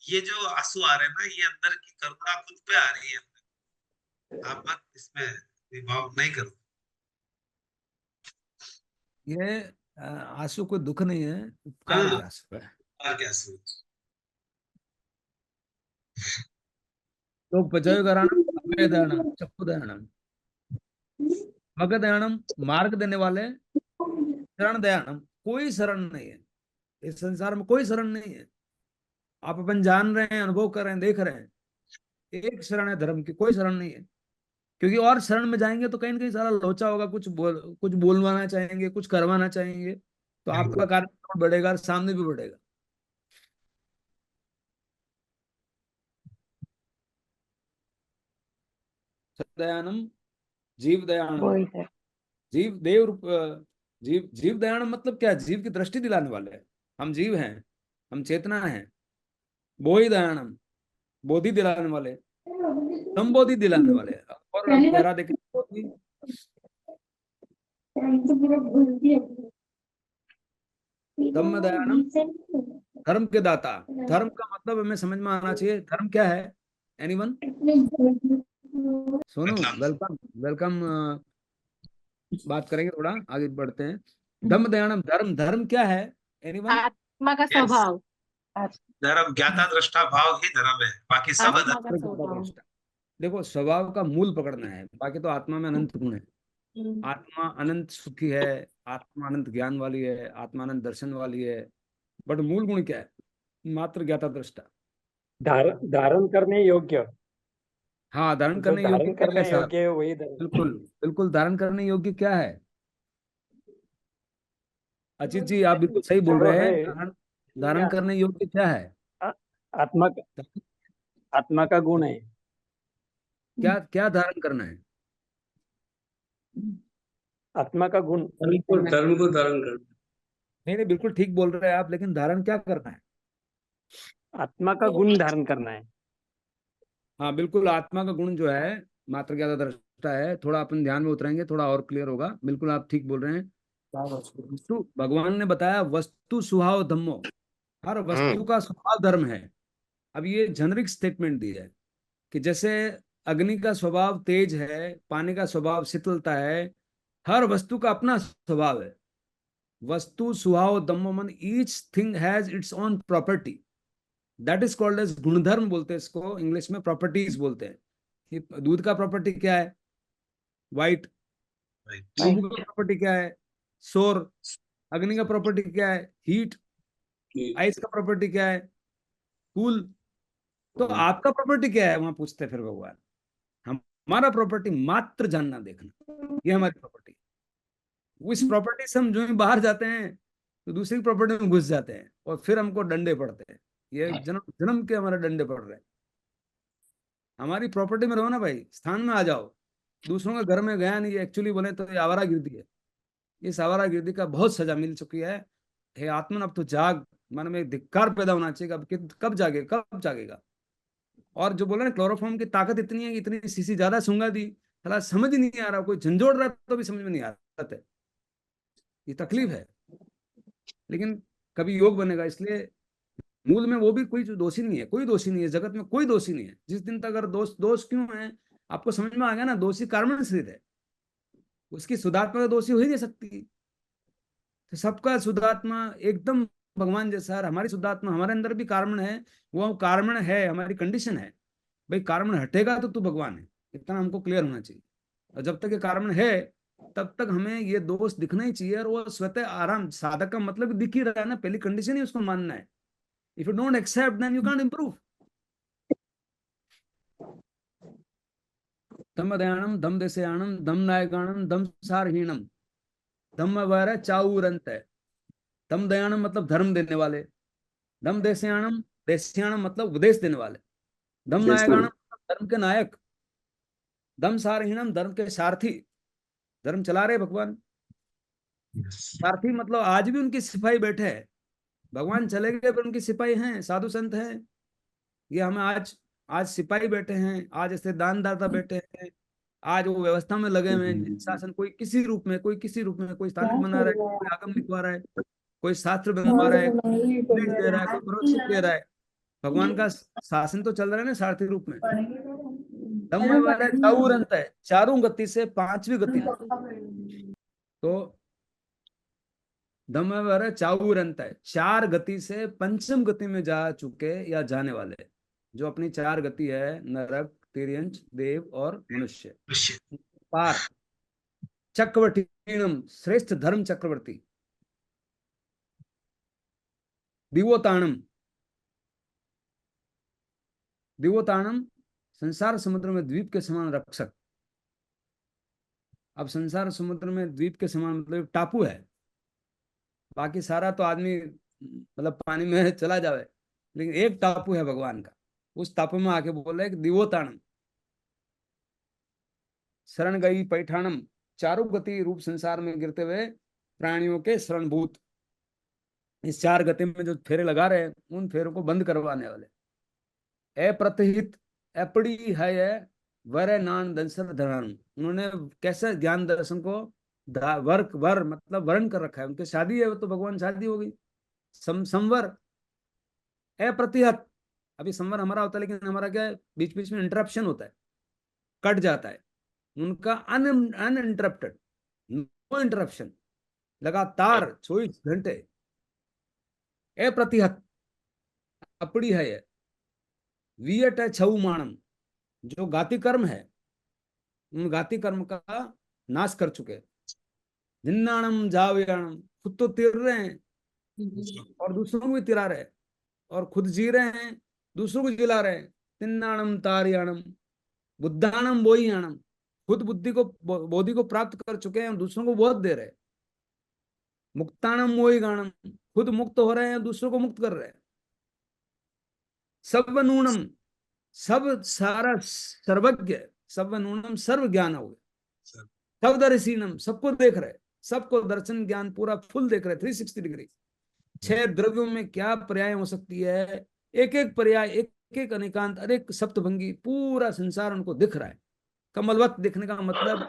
ये जो आंसू आ रहे हैं ना, ये अंदर की करुणा खुद पे आ रही है। आप मत इसमें विभाव नहीं करो। ये आंसू कोई दुख नहीं है, उपकार हाँ, के आंसू है। और क्या आंसू? तो पचय कराणम, अभय दयाणम, चक्षु दयाणम, भगत दयाणम, मार्ग देने वाले, शरण दयाणम। कोई शरण नहीं है इस संसार में, कोई शरण नहीं है। आप अपन जान रहे हैं, अनुभव कर रहे हैं, देख रहे हैं। एक शरण है धर्म की, कोई शरण नहीं है। क्योंकि और शरण में जाएंगे तो कहीं ना कहीं सारा लोचा होगा, कुछ बोलवाना चाहेंगे, कुछ करवाना चाहेंगे, तो आपका कार्य बढ़ेगा, सामने भी बढ़ेगा। दयानम, जीव दयानम। जीव देव रूप, जीव जीव दयानम मतलब क्या? जीव की दृष्टि दिलाने वाले हैं। हम जीव हैं, हम चेतना हैं। बोहि दयानम, बोधि दिलाने वाले, संबोधि दिलाने वाले। और आप गहरा देखें, बोधि, धम्म दयानम, धर्म के दाता। धर्म का मतलब हमें समझ में आना चाहिए। धर्म क्या है? एनीवन? सोनू, मतलब वेलकम वेलकम। बात करेंगे, थोड़ा आगे बढ़ते हैं। धम्म दयानम, धर्म, धर्म क्या है? एनीवन? आत्मा का यस, स्वभाव। धर्म ज्ञाता दृष्टा भाव ही धर्म है, बाकी सब आत्मा अधर्म। का स्वभाव। देखो, स्वभाव का मूल पकड़ना है, बाकी तो आत्मा में अनंत गुण है। आत्मा अनंत सुखी है, आत्मा अनंत ज्ञान वाली है, आत्मा अनंत दर्शन वाली है। बट मूल गुण क्या है? मात्र ज्ञाता दृष्टा। धारण करने योग्य, हाँ, धारण जो करने योग्य धारण क्या है करने साहब? योग्य है वही धारण। बिल्कुल बिल्कुल, धारण करने योग्य क्या है? अजीत जी, आप बिल्कुल सही बोल जो रहे है हैं। धारण धारण करने योग्य क्या है? आ- आत्मा आत्मा का गुण है। क्या क्या धारण करना है? आत्मा का गुण। धर्म को धारण कर। नहीं नहीं, बिल्कुल ठीक बोल रहे हैं आप, लेकिन धारण क्या करना है? आत्मा का गुण धारण करना है। हाँ बिल्कुल, आत्मा का गुण जो है मात्र ज्ञाता दृष्टा है। थोड़ा अपन ध्यान में उतरेंगे, थोड़ा और क्लियर होगा। बिल्कुल आप ठीक बोल रहे हैं। वस्तु, भगवान ने बताया वस्तु स्वभाव धम्मो, हर वस्तु का स्वभाव धर्म है। अब ये जेनरिक स्टेटमेंट दी है कि जैसे अग्नि का स्वभाव तेज है, पानी का स्वभाव शीतलता है, हर वस्तु का अपना स्वभाव है। वस्तु स्वभाव धम्मो मन, each thing has its own property, that is called as गुणधर्म बोलते हैं इसको, इंग्लिश में प्रॉपर्टीज बोलते हैं। कि दूध का प्रॉपर्टी क्या है? वाइट। नींबू का प्रॉपर्टी क्या है? सोर। अग्नि का प्रॉपर्टी क्या है? हीट। आइस का प्रॉपर्टी क्या है? कूल। तो आपका प्रॉपर्टी क्या है, वहां पूछते हैं फिर भगवान। हमारा प्रॉपर्टी मात्र जानना देखना, ये हमारी प्रॉपर्टी। उस प्रॉपर्टी से हम जो ही बाहर जाते हैं तो दूसरी प्रॉपर्टी में घुस जाते हैं, और फिर हमको डंडे पड़ते हैं। ये जन्म जन्म के हमारे डंडे पड़ रहे हैं। हमारी प्रॉपर्टी में रहो ना भाई, स्थान में आ जाओ। दूसरों के घर में गया नहीं, एक्चुअली बोले तो ये आवारागर्दी है। इस आवारागर्दी का बहुत सजा मिल चुकी है। हे आत्मन, अब तो जाग। मन में एक धिक्कार पैदा होना चाहिए। अब कब जागे, कब जागेगा? और जो बोला ना, क्लोरोफॉर्म की ताकत इतनी है कि इतनी सीसी ज्यादा सूंघा दी, साला समझ ही नहीं आ रहा। कोई झंझोड़ रहा है तो भी समझ में नहीं आ रहा है। ये तकलीफ है। लेकिन कभी योग बनेगा। इसलिए मूल में वो भी कोई जो दोषी नहीं है, कोई दोषी नहीं है जगत में, कोई दोषी नहीं है। जिस दिन तक अगर दोष दोष क्यों है आपको समझ में आ गया ना, दोषी कर्मणश्रित है, उसकी शुद्धात्मा तो दोषी हो ही नहीं सकती। तो सबका शुद्धात्मा एकदम भगवान जैसा है। हमारी शुद्धात्मा, हमारे अंदर भी कार्मण है। वो कार्मण है, हमारी कंडीशन है। भाई कार्मण हटेगा तो तू भगवान है, इतना हमको क्लियर होना चाहिए। और जब तक ये कार्मण है तब तक हमें ये दोष दिखना ही चाहिए। और वो स्वतः आराम, साधक का मतलब दिख ही रहा है ना, पहली कंडीशन ही उसको मानना है। If you don't accept then you can't improve. धम दयाणम धम देशयाणम धम नायकाणम धम सारहीणम, धम वैर चाऊरंत है। धम दयाणम मतलब धर्म देने वाले, धम देशयाणम, देशयाणम मतलब उपदेश देने वाले, धम नायकाणम मतलब धर्म के नायक, धम सारहीणम धर्म के सारथी। धर्म चला रहे भगवान। सारथी मतलब आज भी उनकी सिपाही बैठे हैं। भगवान चले गए पर उनकी सिपाही हैं, साधु संत हैं। ये हमें आज, आज सिपाही बैठे हैं, आज ऐसे दानदाता बैठे हैं। आज वो व्यवस्था में लगे हुए हैं, शासन कोई किसी रूप में, कोई किसी रूप में, कोई तालिक बना रहा है, कोई आगम लिखवा रहा है, कोई शास्त्र बनवा रहा है, कोई उपदेश दे रहा है, कोई प्रोत्साहन दे रहा है। भगवान का शासन तो चल रहा है ना सारथी रूप में। धम्म वाला चाउर है, चारों गति से पांचवी गति में। तो धम्म वाला चाउर है, चार गति से पंचम गति में जा चुके या जाने वाले। जो अपनी चार गति है, नरक, तिर्यंच, देव और मनुष्य, पार। चक्रवर्तीणम, श्रेष्ठ धर्म चक्रवर्ती। दिवोताणम, दिवोताणम संसार समुद्र में द्वीप के समान रक्षक। अब संसार समुद्र में द्वीप के समान मतलब टापू है। बाकी सारा तो आदमी मतलब पानी में चला जावे, लेकिन एक टापू है भगवान का। उस टापू में आके बोल रहे दिवोताणम, शरण गई पैठाणम, चारों गति रूप संसार में गिरते हुए प्राणियों के शरणभूत। इस चार गति में जो फेरे लगा रहे हैं, उन फेरों को बंद करवाने वाले। अप्रतिहित, अपड़ी है वर नान दंसर धरान। उन्होंने कैसे ज्ञान दर्शन को वर्क वर मतलब वर्ण कर रखा है। उनकी शादी है तो भगवान शादी हो गई। संवर, अप्रतिहत। अभी संवर हमारा होता है, लेकिन हमारा क्या है, बीच बीच में इंटरप्शन होता है, कट जाता है। उनका अनइंटरप्टेड, नो इंटरप्शन, लगातार 24 घंटे। अप्रतिहत, अपड़ी है ये। वियट है छऊ माणम, जो गाति कर्म है उन गाति कर्म का नाश कर चुके। जिन्नाणम जावयाणम, खुद तो तीर रहे हैं और दूसरों को भी तिला रहे, और खुद जी रहे हैं, दूसरों को जिला रहे हैं। तिन्नाणम तारियाणम बुद्धाणम बोहियाणम, खुद बुद्धि को बोधि को प्राप्त कर चुके हैं और दूसरों को बोध दे रहे हैं। मुक्ताणम मोहि गाणम, खुद मुक्त हो रहे हैं, दूसरों को मुक्त कर रहे हैं। सर्व नूनम, सब सारा सर्वज्ञ, सर्व नूनम सर्व ज्ञान हो गया। सब दर्शीनम, सबको देख रहे, सबको दर्शन ज्ञान पूरा फुल देख रहे, 360 डिग्री। 6 द्रव्यों में क्या पर्याय हो सकती है, एक एक पर्याय, एक एक अनेकांत, अनेक सप्तभंगी, पूरा संसार उनको दिख रहा है। कमलवत दिखने का मतलब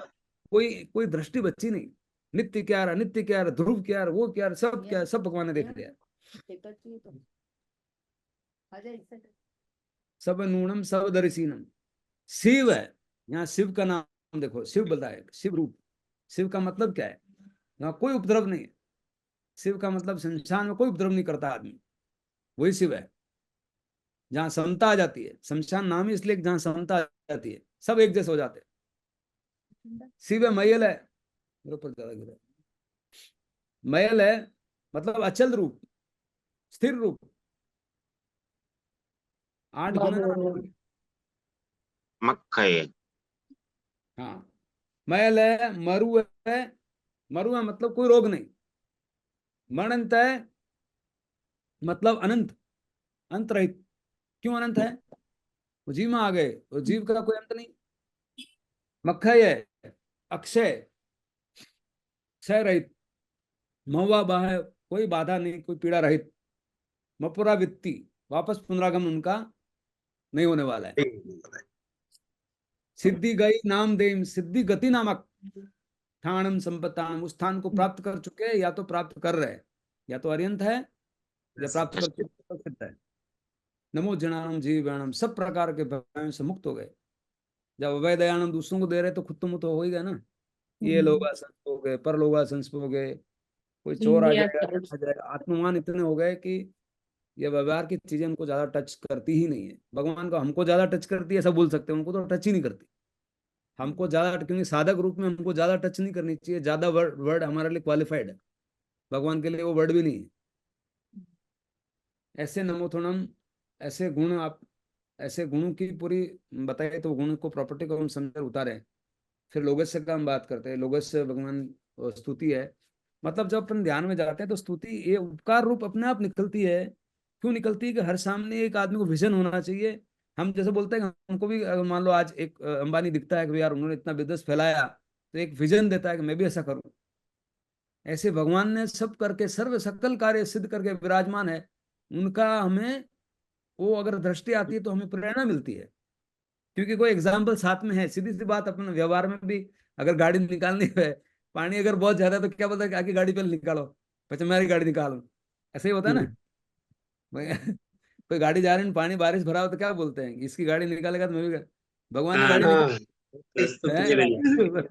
कोई कोई दृष्टि बच्ची नहीं। नित्य क्या रहा, नित्य क्या रहा, ध्रुव क्या रहा, वो क्या रहा, सब क्या, सब भगवान ने देख लिया। सब नूनम सब दर्शीनम। शिव है, यहाँ शिव का नाम देखो, शिव बताए, शिव रूप। शिव का मतलब क्या है, यहाँ कोई उपद्रव नहीं है। शिव का मतलब शमशान में कोई उपद्रव नहीं करता आदमी, वही शिव है। जहाँ समता आ जाती है, शमशान नाम ही इसलिए जहाँ समता आ जाती है, सब एक जैसे हो जाते हैं। शिव है, मैयल है, मेरे ऊपर ज्यादा गिरा, मैयल है मतलब अचल रूप, स्थिर रूप। 8 गुण मक्खय, हाँ, मैल है, मरु है, मरु है मतलब कोई रोग नहीं। मरणंत है मतलब अनंत, अंत रहित। क्यों अनंत है, वो जीव में आ गए, वो जीव का कोई अंत नहीं। मक्खय है, अक्षय, क्षय रहित। महुआ बाह, कोई बाधा नहीं, कोई पीड़ा रहित। मपुरा वित्ती, वापस पुनरागमन उनका नहीं होने वाला है। सिद्धि गई नाम देम, सिद्धि गति नामक ठाणम संपत्ताणम, उस स्थान को प्राप्त कर चुके हैं या तो प्राप्त कर रहे हैं, या तो अर्यंत है या प्राप्त कर चुके है। नमो जनानम जीवाणम, सब प्रकार के भयों से मुक्त हो गए। जब अभय दयानम दूसरों को दे रहे तो खुद तो मुक्त हो ही गए ना। ये लोग आसन हो गए, पर लोग आसन हो गए, कोई चोर आ जाएगा, आत्मवान इतने हो गए कि ये व्यवहार की चीजें उनको ज्यादा टच करती ही नहीं है। भगवान को हमको ज्यादा टच करती है ऐसा बोल सकते हैं, उनको तो टच ही नहीं करती। हमको ज्यादा, क्योंकि साधक रूप में हमको ज्यादा टच नहीं करनी चाहिए, ज्यादा वर्ड वर्ड हमारे लिए क्वालिफाइड है, भगवान के लिए वो वर्ड भी नहीं है। ऐसे नमोथुणम, ऐसे गुण आप, ऐसे गुणों की पूरी बताइए तो गुण को, प्रॉपर्टी को हम समझकर उतारे। फिर लोगस से का हम बात करते हैं, लोगस से भगवान स्तुति है। मतलब जब अपन ध्यान में जाते हैं तो स्तुति ये उपकार रूप अपने आप निकलती है। क्यों निकलती है कि हर सामने एक आदमी को विजन होना चाहिए। हम जैसे बोलते हैं कि हमको भी मान लो आज एक अंबानी दिखता है कि यार उन्होंने इतना बिजनेस फैलाया, तो एक विजन देता है कि मैं भी ऐसा करूं। ऐसे भगवान ने सब करके सर्व सकल कार्य सिद्ध करके विराजमान है, उनका हमें वो अगर दृष्टि आती है तो हमें प्रेरणा मिलती है। क्योंकि कोई एग्जाम्पल साथ में है, सीधी सी बात, अपन व्यवहार में भी अगर गाड़ी निकालनी है, पानी अगर बहुत ज्यादा है तो क्या बोलता है कि आगे गाड़ी पहले निकालो, पहले मेरी गाड़ी निकालो, ऐसे ही होता है ना। कोई गाड़ी जा रही है, पानी बारिश भरा हो तो क्या बोलते हैं, इसकी गाड़ी निकालेगा तो मैं भी, भगवान ने हाँ गाड़ी हाँ, निकाली बस तो है। पूछ रही है।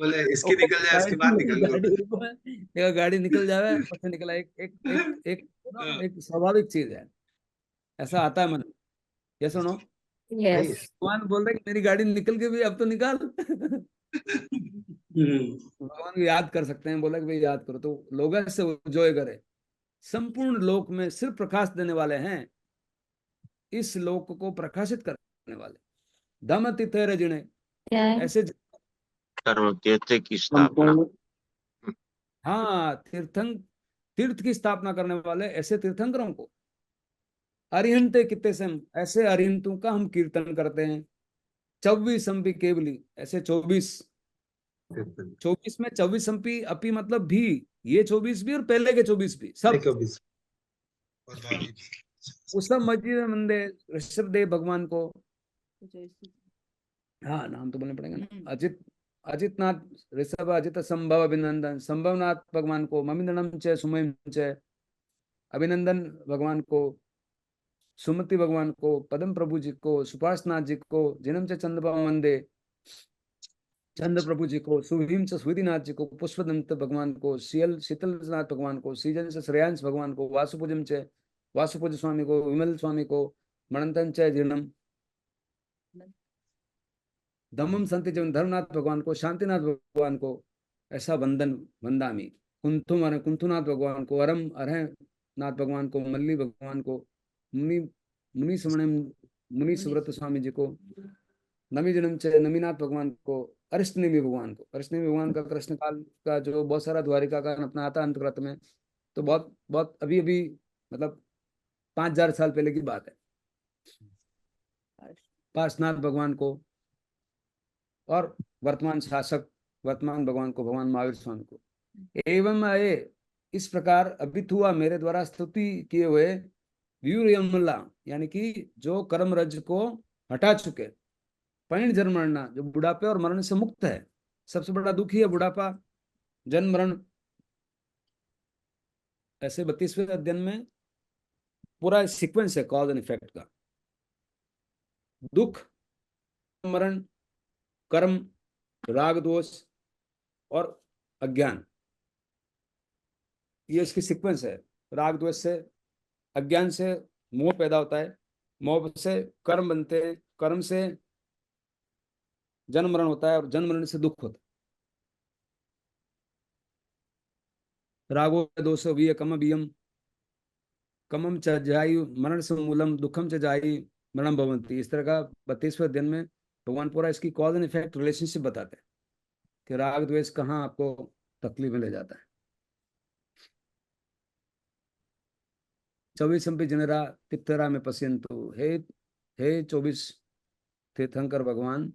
बोले इसकी निकल जाए उसके बाद निकाल लो। गाड़ी निकल जाए उससे निकला, एक एक एक एक हाँ, एक स्वाभाविक चीज है, ऐसा आता है मन। ये सुनो, सही है। भगवान बोल रहे कि मेरी गाड़ी निकल गई भाई, अब तो निकाल। भगवान को याद कर सकते हैं, बोला कि भाई याद करो, तो लोग से एंजॉय करे। संपूर्ण लोक में सिर्फ प्रकाश देने वाले हैं, इस लोक को प्रकाशित करने वाले। धम तिथे रजने, ऐसे कर्म तीर्थ की स्थापना। हाँ, तीर्थ की स्थापना करने वाले ऐसे तीर्थंकरों को। अरिहंते कितने से, ऐसे अरिहंतों का हम कीर्तन करते हैं। 24 अंपी केवली, ऐसे 24, 24 में 24 अंपी, अपी मतलब भी, ये 24 भी और पहले के 24 भी, सब उस सब मस्जिद मंदिर ऋषभ देव भगवान को। हाँ, नाम तो बोलना पड़ेगा ना। अजित, अजित नाथ ऋषभ, अजित संभव अभिनंदन, संभवनाथ भगवान को, ममिंदनम च सुमयम च, अभिनंदन भगवान को, सुमति भगवान को, पदम प्रभु जी को, सुपास नाथ जी को, जिनम च चंद्रमा वंदे चंद्र प्रभु जी को, सुभीम से सूर्यनाथ जी को, पुष्पदंत भगवान को, शीतलनाथ भगवान को, सीजन से श्रेयांश भगवान को, वासुपूजम से वासुपूज स्वामी को, विमल स्वामी को, मणंतन च जीर्णम, धम्मम संति जीवन धर्मनाथ भगवान को, शांतिनाथ भगवान को, ऐसा वंदन वंदामी। कुंथुनाथ भगवान को, अरम अरहनाथ भगवान को, मल्ली भगवान को, मुनि मुनि सुमण मुनि सुव्रत स्वामी जी को, नमी जन्म च नमीनाथ भगवान को, अरिष्टनेमी भगवान को। अरिष्टनेमी भगवान का कृष्ण काल का जो बहुत सारा द्वारिका का अपना आता अंतर्गत में, तो बहुत बहुत अभी अभी मतलब 5000 साल पहले की बात है। पार्श्वनाथ भगवान को, और वर्तमान शासक वर्तमान भगवान को, भगवान महावीर स्वामी को। एवं आए इस प्रकार अभित हुआ मेरे द्वारा स्तुति किए हुए व्यूरयमला, यानी कि जो कर्म रज को हटा चुके, पैण जन्म मरना, जो बुढ़ापे और मरण से मुक्त है। सबसे बड़ा दुख ही है बुढ़ापा, जन्म मरण। ऐसे 32वें अध्ययन में पूरा सीक्वेंस है कॉज एंड इफेक्ट का। दुख, मरण, कर्म, राग दोष और अज्ञान, ये इसकी सीक्वेंस है। राग द्वेष से, अज्ञान से मोह पैदा होता है, मोह से कर्म बनते हैं, कर्म से जन्म मरण होता है, और जन्म मरण से दुख होता है। रागो दोषो वीय कम बियम कमम च जायु मरण से मूलम दुखम च जायु मरणम भवंती। इस तरह का 32वें अध्ययन में भगवान पूरा इसकी कॉज एंड इफेक्ट रिलेशनशिप बताते हैं कि राग द्वेष कहाँ आपको तकलीफ में ले जाता है। 24 जनरा तीर्थरा में पश्यंतु, हे 24 तीर्थंकर भगवान,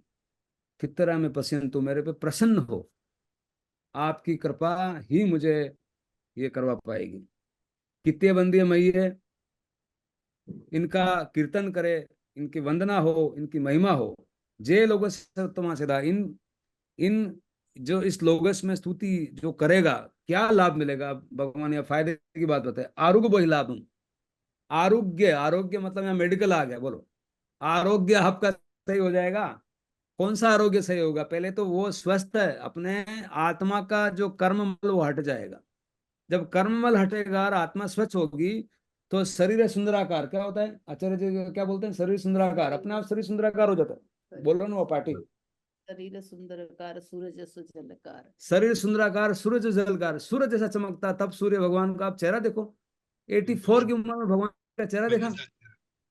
तीर्थरा में पश्यंतु, मेरे पे प्रसन्न हो। आपकी कृपा ही मुझे ये करवा पाएगी। कितने बंदी मई है, इनका कीर्तन करे, इनकी वंदना हो, इनकी महिमा हो। जे लोगों से इन इन जो इस लोगस में स्तुति जो करेगा, क्या लाभ मिलेगा भगवान? या फायदे की बात बताए। आरोग्य वही लाभ, आरोग्य, आरोग्य मतलब यहाँ मेडिकल आ गया। बोलो, आरोग्य आपका सही हो जाएगा। कौन सा आरोग्य सही होगा? पहले तो वो स्वस्थ है, अपने आत्मा का जो कर्ममल वो हट जाएगा। जब कर्ममल हटेगा और आत्मा स्वच्छ होगी, तो शरीर है सुंदराकार। क्या होता है आचार्य जी क्या बोलते हैं? शरीर सुंदराकार, अपने आप शरीर सुंदराकार हो जाता है। बोलो ना वो पार्टी, शरीर सुंदरकार सूरज सुजलकार। शरीर सुंदराकार सूरज जलकार, सूरज जैसा चमकता। तब सूर्य भगवान का आप चेहरा देखो, 84 की उम्र में भगवान का चेहरा देखा,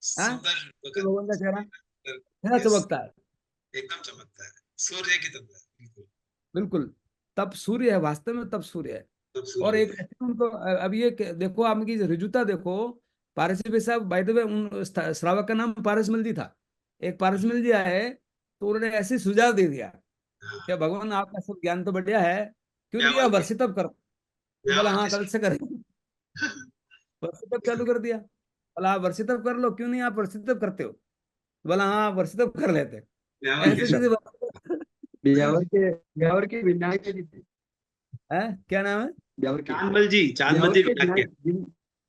सुंदर भगवान का चेहरा कैसा यस, चमकता है, एकदम चमकता है, सूर्य की तरह। बिल्कुल बिल्कुल। तब सूर्य है, वास्तव में तब सूर्य है। तब और सूर्य एक है। ऐसे उनको अब ये देखो, आपकी रिजुता देखो। पारसी भाई साहब, बाय द वे, उन श्रावक का नाम पारसमल जी था। एक पारसमल जी आए, तो उन्होंने ऐसे सुझाव दे दिया हाँ, कि भगवान आपका सब ज्ञान तो बढ़िया है, क्यों नहीं आप व्यावल के वर्षितव करो? तो बोला व्यावल हाँ के कल से करें। वर्षितव चालू कर दिया। बोला आप वर्षितव कर लो, क्यों नहीं आप वर्षितव करते हो? बोला हाँ वर्षितव कर लेते। व्यावल के ऐसे शब्द सीधे ब्यावर के विनायक जी थे। है, क्या नाम है? ब्यावर के चांदमल जी विनायक के,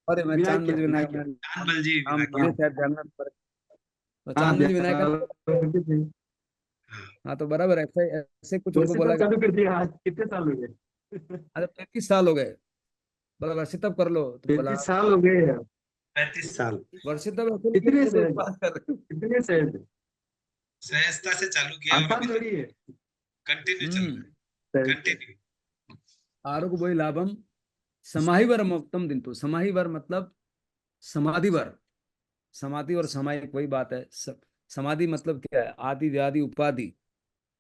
अरे मैं विनायक चांद क्या मंदिर विनायक विनायक क्या चांदमल जी नाम विनायक मुझे हाँ शायद जानना पड़े। तो हाँ चांद मंदिर विनायक का नाम, ब्यावर के थे। हाँ, हाँ तो बराबर है। ऐसे ऐसे कुछ उनको वर्षितव बोला गया। चालू कर दिया। आज कितने साल हो गए? अरे 35 साल हो गए। बोला वर्षितव कर लो, तो बोला 35 साल हो गए हैं। 35 साल वर्षितव ऐसे कितने नहीं, से रोज बात कर रहे हो। कितने से सहजता से चालू किया और आसान अभी थोड़ी है। कंटिन्यू चल रहा है, सहज से। कंटिन्यू। आरोग्य वही लाभम समाहिवर मुक्तम दिन। तो समाहिवर मतलब समाधिवर। समाधि और समाहिक वही बात है। समाधि मतलब क्या है? आदि व्याधि उपाधि।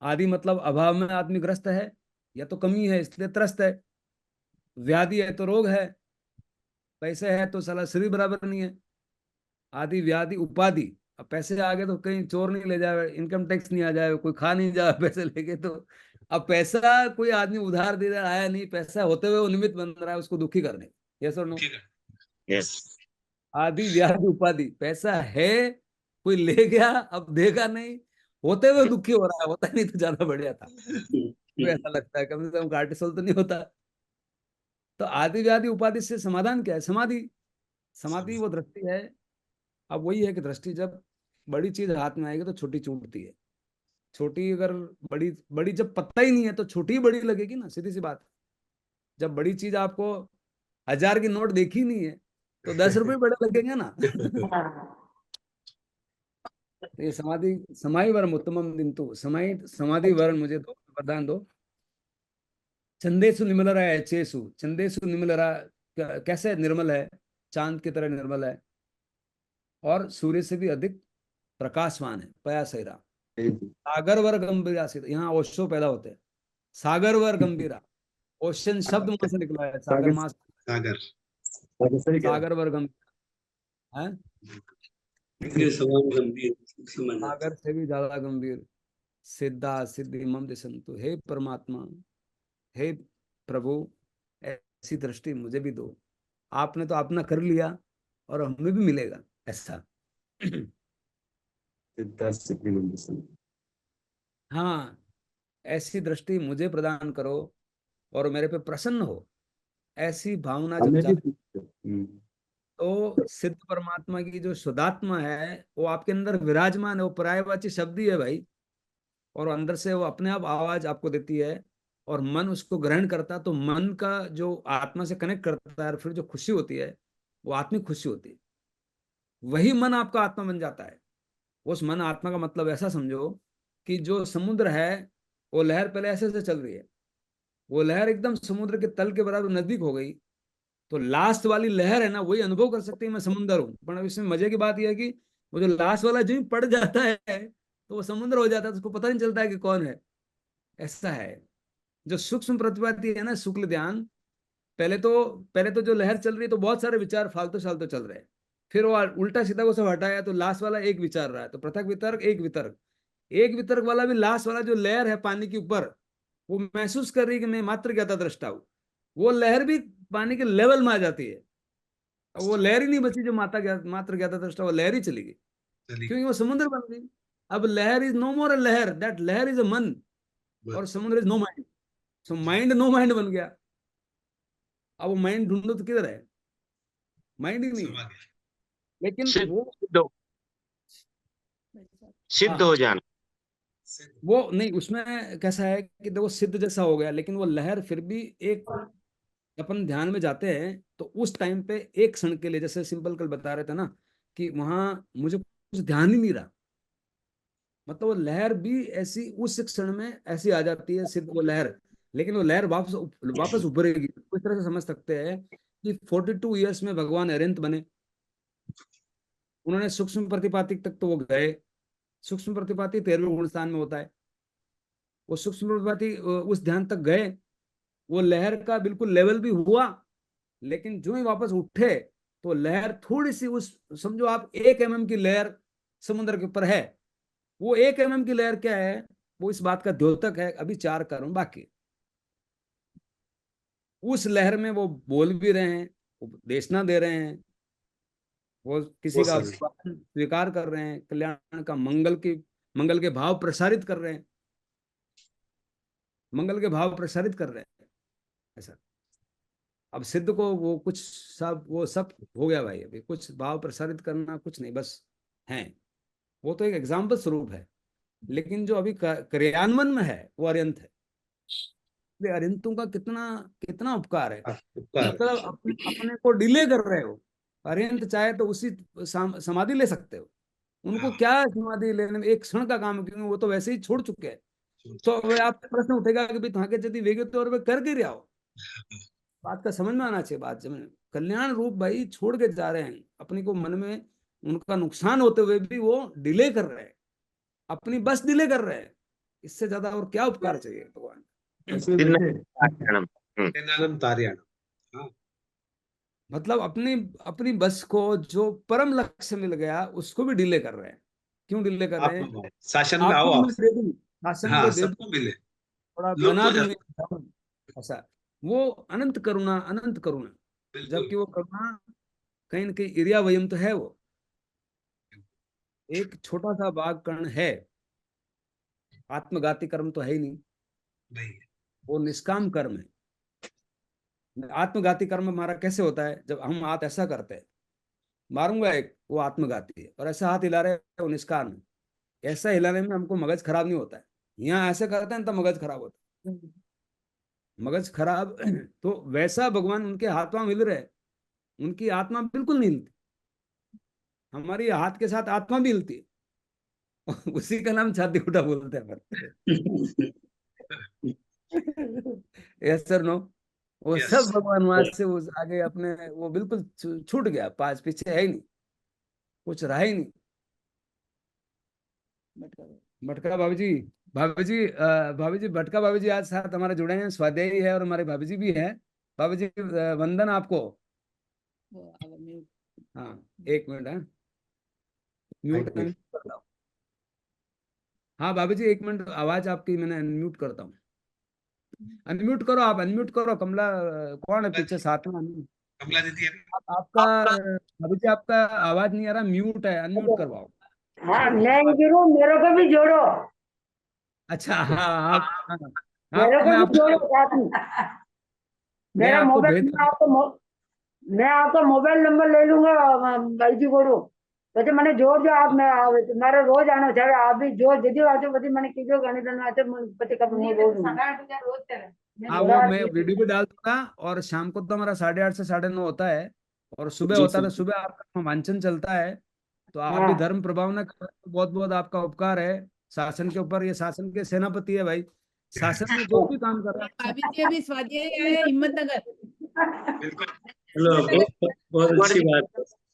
आदि मतलब अभाव में आदमी ग्रस्त है, या तो कमी है इसलिए त्रस्त है। व्याधि है तो रोग है, पैसे है तो साला शरीर बराबर नहीं है। आदि व्याधि उपाधि। अब पैसे आ गए तो कहीं चोर नहीं ले जाए, इनकम टैक्स नहीं आ जाए, कोई खा नहीं जाए पैसे लेके तो। अब पैसा कोई आदमी उधार दे रहा है, नहीं पैसा होते हुए वो निमित्त बन रहा है उसको दुखी करने। यस और नो? ठीक है, यस। आदि व्याधि उपाधि। पैसा है, कोई ले गया, अब देगा नहीं, होते हुए दुखी हो रहा है। होता नहीं तो ज्यादा बढ़िया था, तो ऐसा लगता है कम से कम कार्टिसोल तो नहीं होता। तो आदि व्याधि उपाधि से समाधान क्या है? समाधि। समाधि वो दृष्टि है। अब वही है कि दृष्टि जब बड़ी चीज हाथ में आएगी तो छोटी छूटती है। छोटी अगर बड़ी बड़ी जब पता ही नहीं है तो छोटी ही बड़ी लगेगी ना, सीधी सी बात। जब बड़ी चीज आपको 1000 की नोट देखी नहीं है तो 10 रुपये बड़े लगेंगे ना। तो ये समाधि, समाधि वरम उत्तमम दिन तो समाधि समाधि वरण मुझे दो, वरदान दो। चंदेसु निमलरा है चेसु, चंदेसु निमलरा, कैसे निर्मल है, चांद की तरह निर्मल है, और सूर्य से भी अधिक प्रकाशवान है, पया सैरा। सागर वर गंभीरा से, यहाँ ओशो पैदा होते हैं, सागर वर गंभीरा, ओशन शब्द वहां से निकला है, सागर मास, सागर सागर वर गंभीर है, समान गंभीर समझ आता सागर से भी ज्यादा गंभीर। सिद्धा सिद्धि मम दिशंतु, हे परमात्मा, हे प्रभु, ऐसी दृष्टि मुझे भी दो। आपने तो अपना कर लिया और हमें भी मिलेगा ऐसा। हाँ, ऐसी दृष्टि मुझे प्रदान करो और मेरे पे प्रसन्न हो, ऐसी भावना जब जाती तो सिद्ध परमात्मा की जो शुद्धात्मा है वो आपके अंदर विराजमान है, वो पर्यायवाची शब्द ही है भाई, और अंदर से वो अपने आप आवाज आपको देती है और मन उसको ग्रहण करता, तो मन का जो आत्मा से कनेक्ट करता है और फिर जो खुशी होती है वो आत्मिक खुशी होती है, वही मन आपका आत्मा बन जाता है। उस मन आत्मा का मतलब ऐसा समझो कि जो समुद्र है वो लहर पहले ऐसे से चल रही है, वो लहर एकदम समुद्र के तल के बराबर नजदीक हो गई, तो लास्ट वाली लहर है ना वही अनुभव कर सकती है मैं समुद्र हूँ। पर अब इसमें मजे की बात यह है कि वो जो लास्ट वाला जो ही पड़ जाता है तो वो समुद्र हो जाता है, तो उसको पता नहीं चलता है कि कौन है। ऐसा है जो सूक्ष्म प्रतिभाती है ना, शुक्ल ध्यान, पहले तो जो लहर चल रही है तो बहुत सारे विचार फालतू शालतू चल रहे हैं, फिर वो उल्टा सीधा वो सब हटाया तो लास्ट वाला एक विचार रहा है, तो पृथक वितर्क, एक वितर्क, एक वितर्क वाला भी लास्ट वाला जो लहर है पानी के ऊपर, वो महसूस कर रही है कि मैं मात्र ज्ञाता दृष्टा हूं, वो लहर भी पानी के लेवल में आ जाती है। अब वो लहर ही नहीं बची जो मात्र ज्ञाता दृष्टा, वो लहर ही चली गई चली क्योंकि वो समुद्र बन गई। अब लहर इज नो मोर अ लहर, दैट लहर इज अ मन, और समुद्र is no mind, so mind no mind बन गया। अब वो माइंड ढूंढो तो किधर है, माइंड ही नहीं है। समा गया लेकिन सिद्ध वो सिद्ध हाँ, हो जाना। वो नहीं, उसमें कैसा है कि देखो सिद्ध जैसा हो गया, लेकिन वो लहर फिर भी एक, अपन ध्यान में जाते हैं तो उस टाइम पे एक क्षण के लिए, जैसे सिंपल कल बता रहे थे ना कि वहां मुझे कुछ ध्यान ही नहीं रहा, मतलब वो लहर भी ऐसी उस क्षण में ऐसी आ जाती है सिर्फ वो लहर, लेकिन वो लहर वापस वापस उभरेगी। इस तरह से समझ सकते हैं कि 42 ईयर्स में भगवान अरिहंत बने, उन्होंने सूक्ष्म प्रतिपातिक तक तो वो गए, सूक्ष्म प्रतिपाती 13वें गुण स्थान में होता है, वो सूक्ष्म प्रतिपाती उस ध्यान तक गए, वो लहर का बिल्कुल लेवल भी हुआ, लेकिन जो ही वापस उठे तो लहर थोड़ी सी उस, समझो आप 1 mm की लहर समुद्र के ऊपर है, वो 1 mm की लहर क्या है, वो इस बात का द्योतक है, अभी 4 कर्म बाकी। उस लहर में वो बोल भी रहे हैं, उपदेशना दे रहे हैं, वो वो किसी का समय स्वीकार कर रहे हैं, कल्याण का मंगल के भाव प्रसारित कर रहे हैं, मंगल के भाव प्रसारित कर रहे हैं ऐसा। अब सिद्ध को वो कुछ सब वो सब हो गया भाई, अभी कुछ भाव प्रसारित करना कुछ नहीं, बस है, वो तो एक एग्जाम्पल स्वरूप है, लेकिन जो अभी क्रियान्वयन में है वो अरिहंत है। इसलिए अरिहंतों का कितना कितना उपकार है, उपकार मतलब अपने को डिले कर रहे हो। अरिहंत चाहे तो उसी समाधि ले सकते हो, उनको हाँ क्या है समाधि लेने में, एक क्षण का काम है, क्योंकि वो तो वैसे ही छोड़ चुके हैं। तो वह आपसे प्रश्न उठेगा कि भाई थाके यदि वेगे तो और वे कर के रहा हो, बात का समझ में आना चाहिए, बात समझ, कल्याण रूप भाई छोड़ के जा रहे हैं अपने को, मन में उनका नुकसान होते हुए भी वो डिले कर रहे हैं, अपनी बस डिले कर रहे हैं, इससे ज्यादा और क्या उपकार चाहिए भगवान। चिन्ह तेनालम तार्याणम। हाँ मतलब अपनी अपनी बस को जो परम लक्ष्य मिल गया उसको भी डिले कर रहे हैं। क्यों डिले कर रहे आप हैं, शासन में आओ आपको आप। मैं दे दूं, शासन को हाँ दे दूं, सबको मिले, थोड़ा लुप्त बना हो दूं जाता ऐसा। वो अनंत करुणा, अनंत करुणा, बिल्कुल। जबकि वो करुणा कहीं ना कहीं इरिया वयम तो है, वो एक छोटा सा भाग कर्ण है, आत्मघाती कर्म तो है ही नहीं, नहीं है। वो निष्काम कर्म है। आत्मघाती कर्म हमारा कैसे होता है, जब हम हाथ ऐसा करते हैं, मारूंगा एक, वो आत्मघाती है, और ऐसा हाथ हिला रहे हैं वो निष्काम है। ऐसा हिलाने में हमको मगज खराब नहीं होता है, यहाँ ऐसे करते हैं तब मगज खराब होता है, मगज खराब तो वैसा भगवान उनके हाथ पांव हिल रहे हैं, उनकी आत्मा बिल्कुल नहीं हिलती, हमारी हाथ के साथ आत्मा भी हिलती है। उसी का नाम छाती उठा बोलते हैं अपन। यस सर नो, वो यस। सब भगवान वहां से उस आगे अपने वो बिल्कुल छूट गया, पास पीछे है ही नहीं, कुछ रहा ही नहीं। भटका भाभी जी, भाभी जी भाभी जी, भटका भाभी जी आज साथ हमारे जुड़े हैं, स्वाध्यायी है और हमारे भाभी जी भी है। भाभी जी वंदन आपको। वो अब म्यूट। हाँ, एक मिनट है, म्यूट अनम्यूट करता हूँ। हाँ भाभी जी, एक मिनट, आवाज आपकी मैंने अनम्यूट करता हूँ। अनम्यूट करो, आप अनम्यूट करो। कमला कौन है कमला पीछे जी, साथ में? कमला दीदी है। आपका भाभी जी, आपका आवाज नहीं आ रहा, म्यूट है, अनम्यूट करवाओ। हाँ नहीं गुरु, मेरे को भी जोड़ो, अच्छा हाँ, आप हाँ, मेरे हाँ, को भी जोड़ो साथ में। मैं मेरा आपको मोबाइल, भेज, मैं आपका मोबाइल नंबर ले लूंगा भाई जी गुरु, પછી મને જોડજો આપ, मैं આવે મારે રોજ આનો છે, હવે आप भी जो जदी आते बदी मैंने कीजो गणित में आते પછી कब मैं रोज 8:30 रोज करे हाँ वो मैं वीडियो भी डाल दूंगा। और शाम को तो हमारा 8:30 से 9:30 होता है, और सुबह जी होता है सर। तो सुबह आपका वांचन चलता है। तो आप भी हाँ धर्म प्रभाव न करें तो बहुत बहुत आपका उपकार है शासन के ऊपर। ये शासन के सेनापति है भाई, शासन में जो भी काम कर रहा है। भाभी जी अभी स्वाध्याय आए हैं हिम्मतनगर। बिल्कुल। चलो, बहुत बहुत कुंवर अच्छी जी बात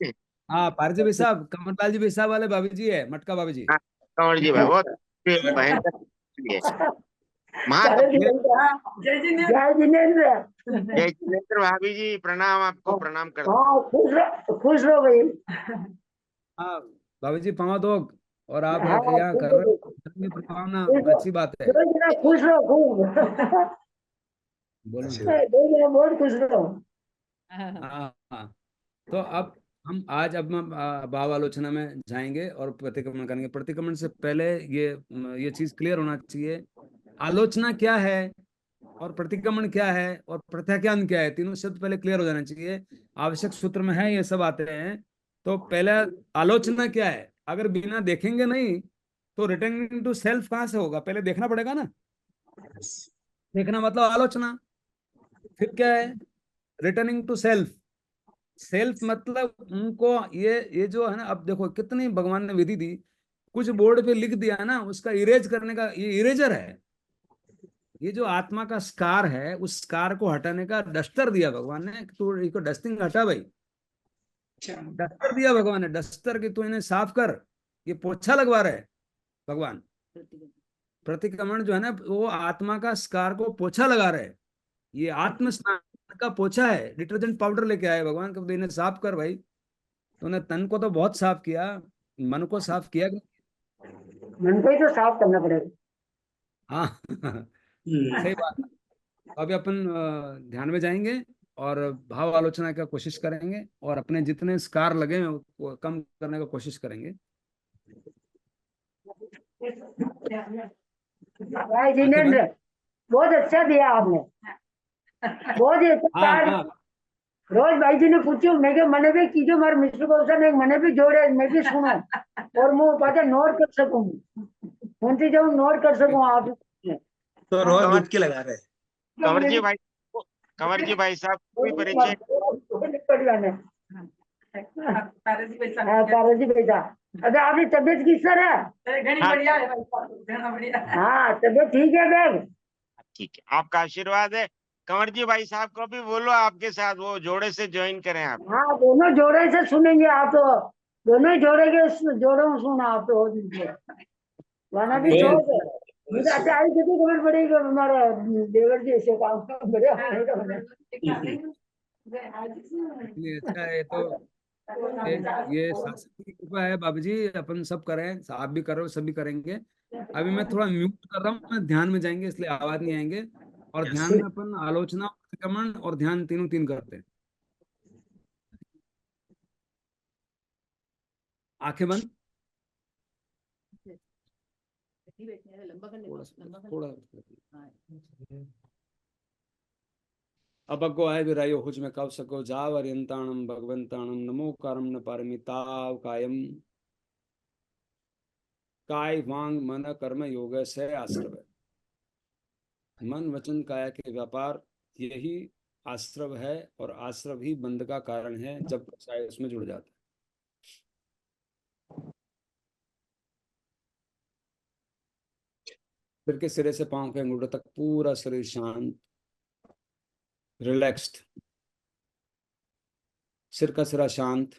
है। हाँ पारजी भाई साहब, कमरलाल जी भाई साहब वाले भाभी जी है, मटका भाभी जी। हाँ, कंवर जी भाई बहुत भयंकर है। करे महातप जी ये जय जिनेन्द्र। जय जिनेन्द्र भाभी जी, प्रणाम, आपको प्रणाम करता हाँ खुश रहो भाई। हाँ भाभी जी, पाँव दो, और आप हाँ यहाँ खुश कर रहे रहो, हो धर्म की प्रभावना, खुश रहो, अच्छी बात है। दो जना खुश रहो खूब। बोलो। दो जना बहुत खुश रहो। हाँ, हाँ। हाँ हाँ, तो अब हम भाव आलोचना में जाएंगे और प्रतिक्रमण करेंगे। प्रतिक्रमण से पहले ये चीज क्लियर होना चाहिए, आलोचना क्या है और प्रतिक्रमण क्या है और प्रत्याख्यान क्या है, तीनों शब्द पहले क्लियर हो जाना चाहिए। आवश्यक सूत्र में है, ये सब आते हैं। तो पहले आलोचना क्या है, अगर बिना देखेंगे नहीं तो रिटर्निंग टू सेल्फ कहाँ से होगा, पहले देखना पड़ेगा ना। देखना मतलब आलोचना। फिर क्या है, रिटर्निंग टू सेल्फ। सेल्फ मतलब उनको, ये जो है ना, अब देखो कितनी भगवान ने विधि दी। कुछ बोर्ड पे लिख दिया ना, उसका इरेज करने का ये इरेजर है। ये जो आत्मा का स्कार है, उस स्कार को हटाने का डस्टर दिया भगवान ने, तो इसको डस्टिंग हटा भाई। डस्टर दिया भगवान ने, डस्टर की तू इन्हें साफ कर, ये पोछा लगवा रहे भगवान। प्रतिक्रमण जो है ना, वो आत्मा का स्कार को पोछा लगा रहे। ये आत्म स्नान का पोछा है, डिटर्जेंट पाउडर लेके आए भगवान को, तो इन्हें साफ कर भाई। तूने तन को तो बहुत साफ किया, मन को साफ किया कि मन को ही तो साफ करना पड़ेगा। हाँ सही बात है। अभी अपन ध्यान में जाएंगे और भाव आलोचना का कोशिश करेंगे, और अपने जितने स्कार लगे हैं वो कम करने का कोशिश करेंगे। भाई आंखें बंद। जिनेन्द्र, बहुत अच्छा दिया आपने, बहुत ही अच्छा हाँ कार्य। हाँ रोज भाई जी ने पूछो, मैं क्या मैंने भी कीजो, मारे मिस्टर कौशन एक मैंने भी जोड़े, मैं भी सुना और मुंह पाते नोट कर सकूं, सुनती जाऊं नोट कर सकूं आप। तो रोज कंवर डुबकी लगा रहे हैं। कंवर जी भाई साहब को भी परिचय। हाँ पारस जी पैसा। अबे आपकी तबीयत किस तरह है? हाँ हाँ तबीयत ठीक है बैग। ठीक है, आपका आशीर्वाद है। कंवर जी भाई साहब को भी बोलो आपके साथ वो जोड़े से ज्वाइन करें आप। हाँ दोनों जोड़े से सुनेंगे आप तो, दोनों ही जोड़े के जोड़ों में सुना आप तो हो दिन से वरना भी देखिए, शौक है मुझे। अच्छा आई कितनी खबर पड़ेगी हमारा देवर जी ऐसे काम बढ़िया ये अच्छा है। तो ये ये शासन की कृपा है बाबू जी, अपन सब करें, आप भी करो, सभी करेंगे। अभी मैं थोड़ा म्यूट कर रहा हूँ, मैं ध्यान में जाएंगे इसलिए आवाज नहीं आएंगे। और ध्यान में अपन आलोचना, प्रतिक्रमण और ध्यान तीनों तीन करते हैं। आंखें बंद। लंबा कर ले, थोड़ा लंबा कर ले। थोड़ा हाँ। अबग्गो आय विरायो हुज में कव सको जाव अर्यंताणम भगवंताणम नमो कारम न पारमिताव कायम। काय वांग मन कर्म योग से आश्रव है। मन वचन काया के व्यापार, यही आश्रव है, और आश्रव ही बंध का कारण है जब कसाय उसमें जुड़ जाता है। सिर के सिरे से पांव के अंगूठे तक पूरा शरीर शांत, रिलैक्स्ड। सिर का सिरा शांत।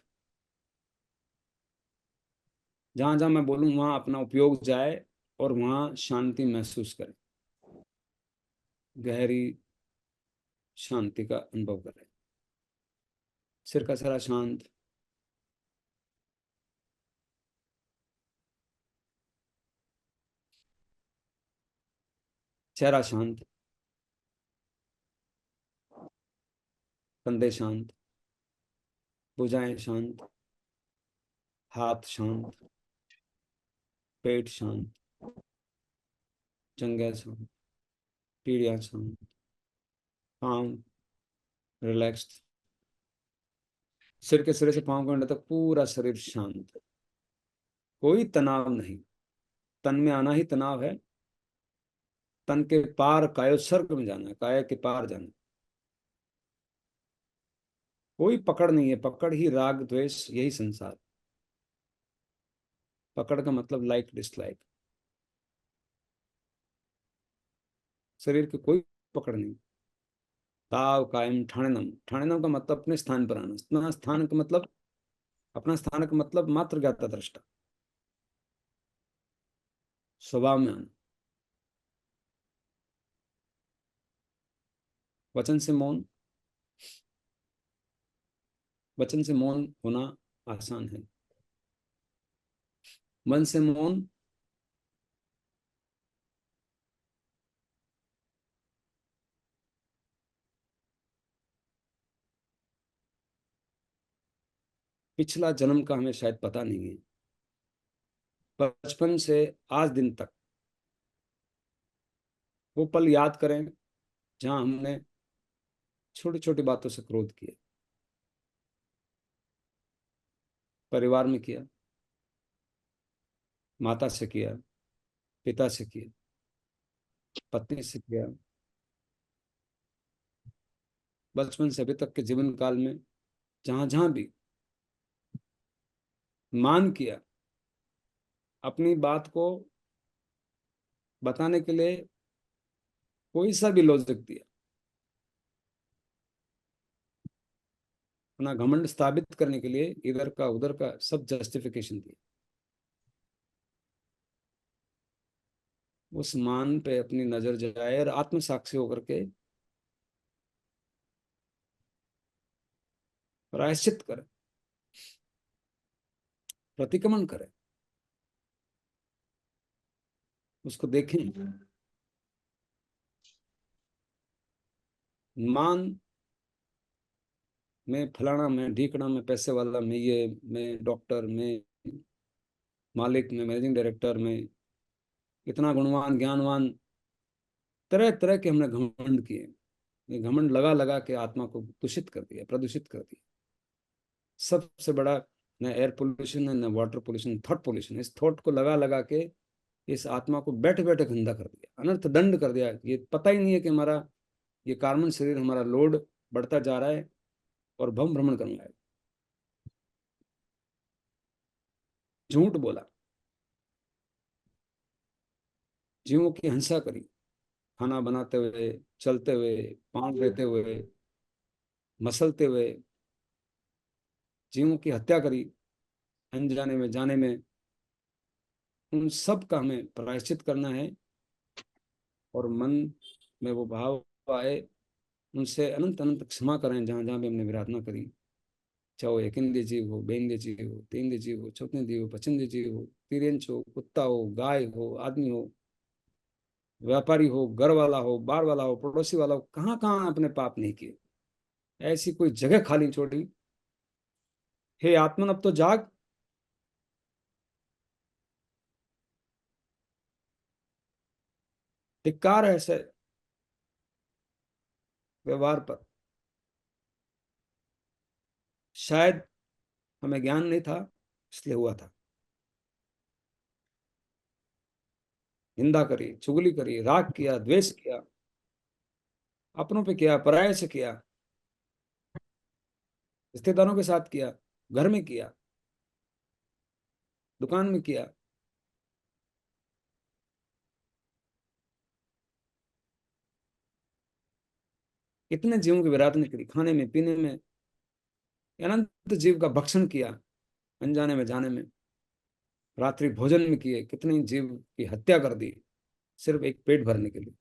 जहां जहां मैं बोलूं वहां अपना उपयोग जाए और वहां शांति महसूस करें, गहरी शांति का अनुभव करें। सिर का सिरा शांत, चेहरा शांत, कंधे शांत, भुजाएं शांत, हाथ शांत, पेट शांत, जंघें शांत, पीढ़ियां शांत, पांव रिलैक्स्ड। सिर के सिरे से पांव के अंडे तक पूरा शरीर शांत, कोई तनाव नहीं। तन में आना ही तनाव है। तन के पार कायोत्सर्ग में जाना है, काया के पार जाना है। कोई पकड़ नहीं है। पकड़ ही राग द्वेष, यही संसार। पकड़ का मतलब लाइक डिसलाइक। शरीर की कोई पकड़ नहीं। ताव कायम ठाणनम। ठाणनम का मतलब अपने स्थान पर आना। अपना स्थान का मतलब, अपना स्थान का मतलब मात्र ज्ञाता दृष्टा, स्वभाव में आना। वचन से मौन। वचन से मौन होना आसान है। मन से मौन पिछला जन्म का हमें शायद पता नहीं है। बचपन से आज दिन तक वो पल याद करें जहां हमने छोटी छोटी बातों से क्रोध किया। परिवार में किया, माता से किया, पिता से किया, पत्नी से किया। बचपन से अभी तक के जीवन काल में जहां जहां भी मान किया, अपनी बात को बताने के लिए कोई सा भी लॉजिक दिया, अपना घमंड स्थापित करने के लिए इधर का उधर का सब जस्टिफिकेशन दिया। उस मान पे अपनी नजर जाए और आत्म साक्षी होकर के प्रायश्चित करे, प्रतिक्रमण करे, उसको देखें। मान मैं फलाना, मैं ढीकना, मैं पैसे वाला, मैं ये, मैं डॉक्टर, मैं मालिक, मैं मैनेजिंग डायरेक्टर, मैं इतना गुणवान ज्ञानवान, तरह तरह के हमने घमंड किए। ये घमंड लगा लगा के आत्मा को दूषित कर दिया, प्रदूषित कर दिया। सबसे बड़ा न एयर पोल्यूशन है, न वाटर पोल्यूशन, थॉट पोल्यूशन। इस थॉट को लगा लगा के इस आत्मा को बैठे बैठे गंदा कर दिया, अनर्थ दंड कर दिया। ये पता ही नहीं है कि हमारा ये कार्बन शरीर, हमारा लोड बढ़ता जा रहा है और भ्रम भ्रमण करना है। झूठ बोला, जीवों की हिंसा करी, खाना बनाते हुए, चलते हुए, पांव देते हुए, मसलते हुए, जीवों की हत्या करी अनजाने में जाने में। उन सब का हमें प्रायश्चित करना है और मन में वो भाव आए, उनसे अनंत अनंत क्षमा करें जहां जहां भी हमने विराधना करी। चाहे वो एक इंद्रिय जीव हो, बे इंद्रिय जीव हो, तीन इंद्रिय जीव हो, चौथे इंद्रिय जीव हो, पचेंद्रिय जीव हो, तिर्यंच हो, कुत्ता हो, गाय हो, आदमी हो, व्यापारी हो, घर वाला हो, बार वाला हो, पड़ोसी वाला हो, कहाँ कहाँ अपने पाप नहीं किए। ऐसी कोई जगह खाली छोड़ी। हे आत्मन, अब तो जाग। धिक्कार है ऐसे व्यवहार पर। शायद हमें ज्ञान नहीं था, इसलिए हुआ था। निंदा करी, चुगली करी, राग किया, द्वेष किया, अपनों पे किया, पराये से किया, रिश्तेदारों के साथ किया, घर में किया, दुकान में किया। कितने जीवों की विराटने करी, खाने में पीने में, अनंत जीव का भक्षण किया, अनजाने में जाने में, रात्रि भोजन में किए, कितने जीव की हत्या कर दी सिर्फ एक पेट भरने के लिए।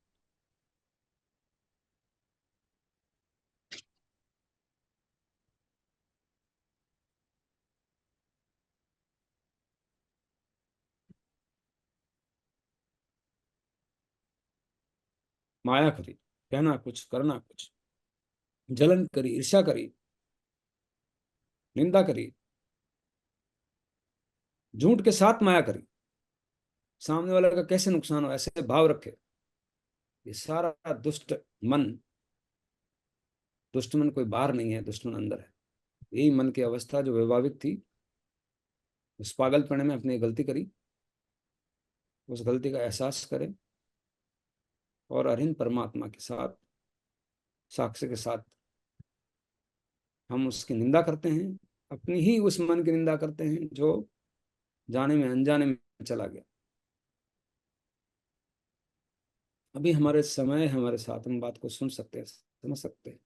माया करी, कहना कुछ करना कुछ, जलन करी, ईर्ष्या करी, निंदा करी, झूठ के साथ माया करी, सामने वाले का कैसे नुकसान हो ऐसे भाव रखे। ये सारा दुष्ट मन, दुष्ट मन कोई बाहर नहीं है, दुष्ट मन अंदर है। यही मन की अवस्था जो वैभाविक थी, उस पागलपने में अपनी गलती करी, उस गलती का एहसास करें और अरिहंत परमात्मा के साथ, साक्ष्य के साथ हम उसकी निंदा करते हैं, अपनी ही उस मन की निंदा करते हैं जो जाने में अनजाने में चला गया। अभी हमारे समय हमारे साथ हम बात को सुन सकते हैं, समझ सकते हैं।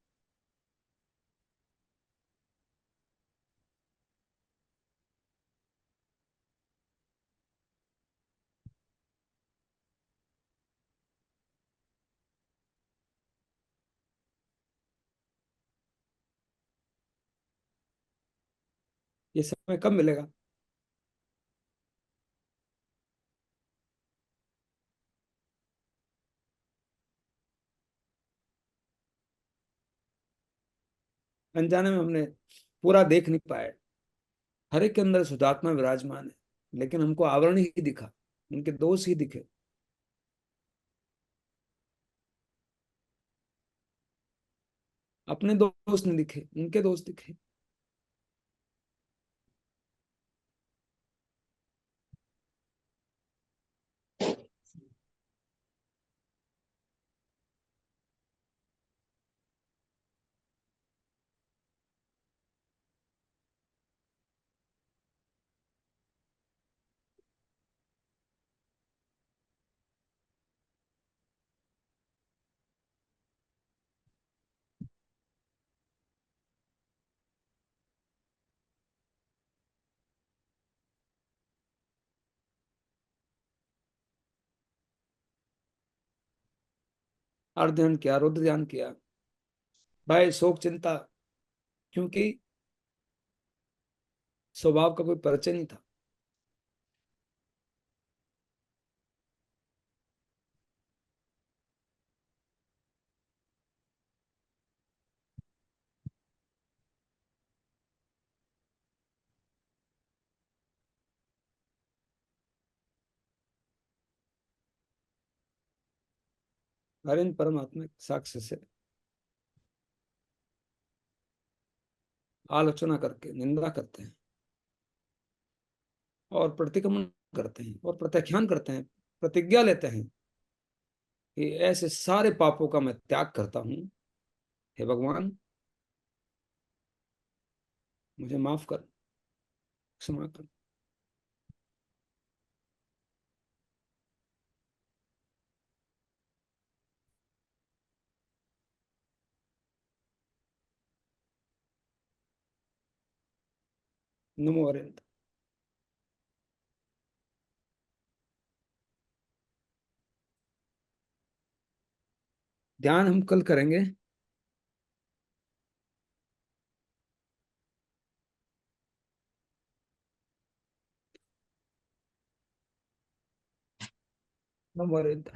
ये समय कब मिलेगा? अनजाने में हमने पूरा देख नहीं पाए। हर एक के अंदर शुद्धात्मा विराजमान है, लेकिन हमको आवरण ही दिखा, उनके दोष ही दिखे। अपने दोष नहीं दिखे, उनके दोष दिखे। अर्ध ध्यान किया, रुद्र ध्यान किया, भय शोक चिंता, क्योंकि स्वभाव का कोई परिचय नहीं था। हरिन परमात्मा साक्ष्य से आलोचना करके निंदा करते हैं और प्रतिक्रमण करते हैं और प्रत्याख्यान करते हैं, प्रतिज्ञा लेते हैं कि ऐसे सारे पापों का मैं त्याग करता हूं, हे भगवान मुझे माफ कर, क्षमा कर। नमो अरिहंत। ध्यान हम कल करेंगे। नमो अरिहंत।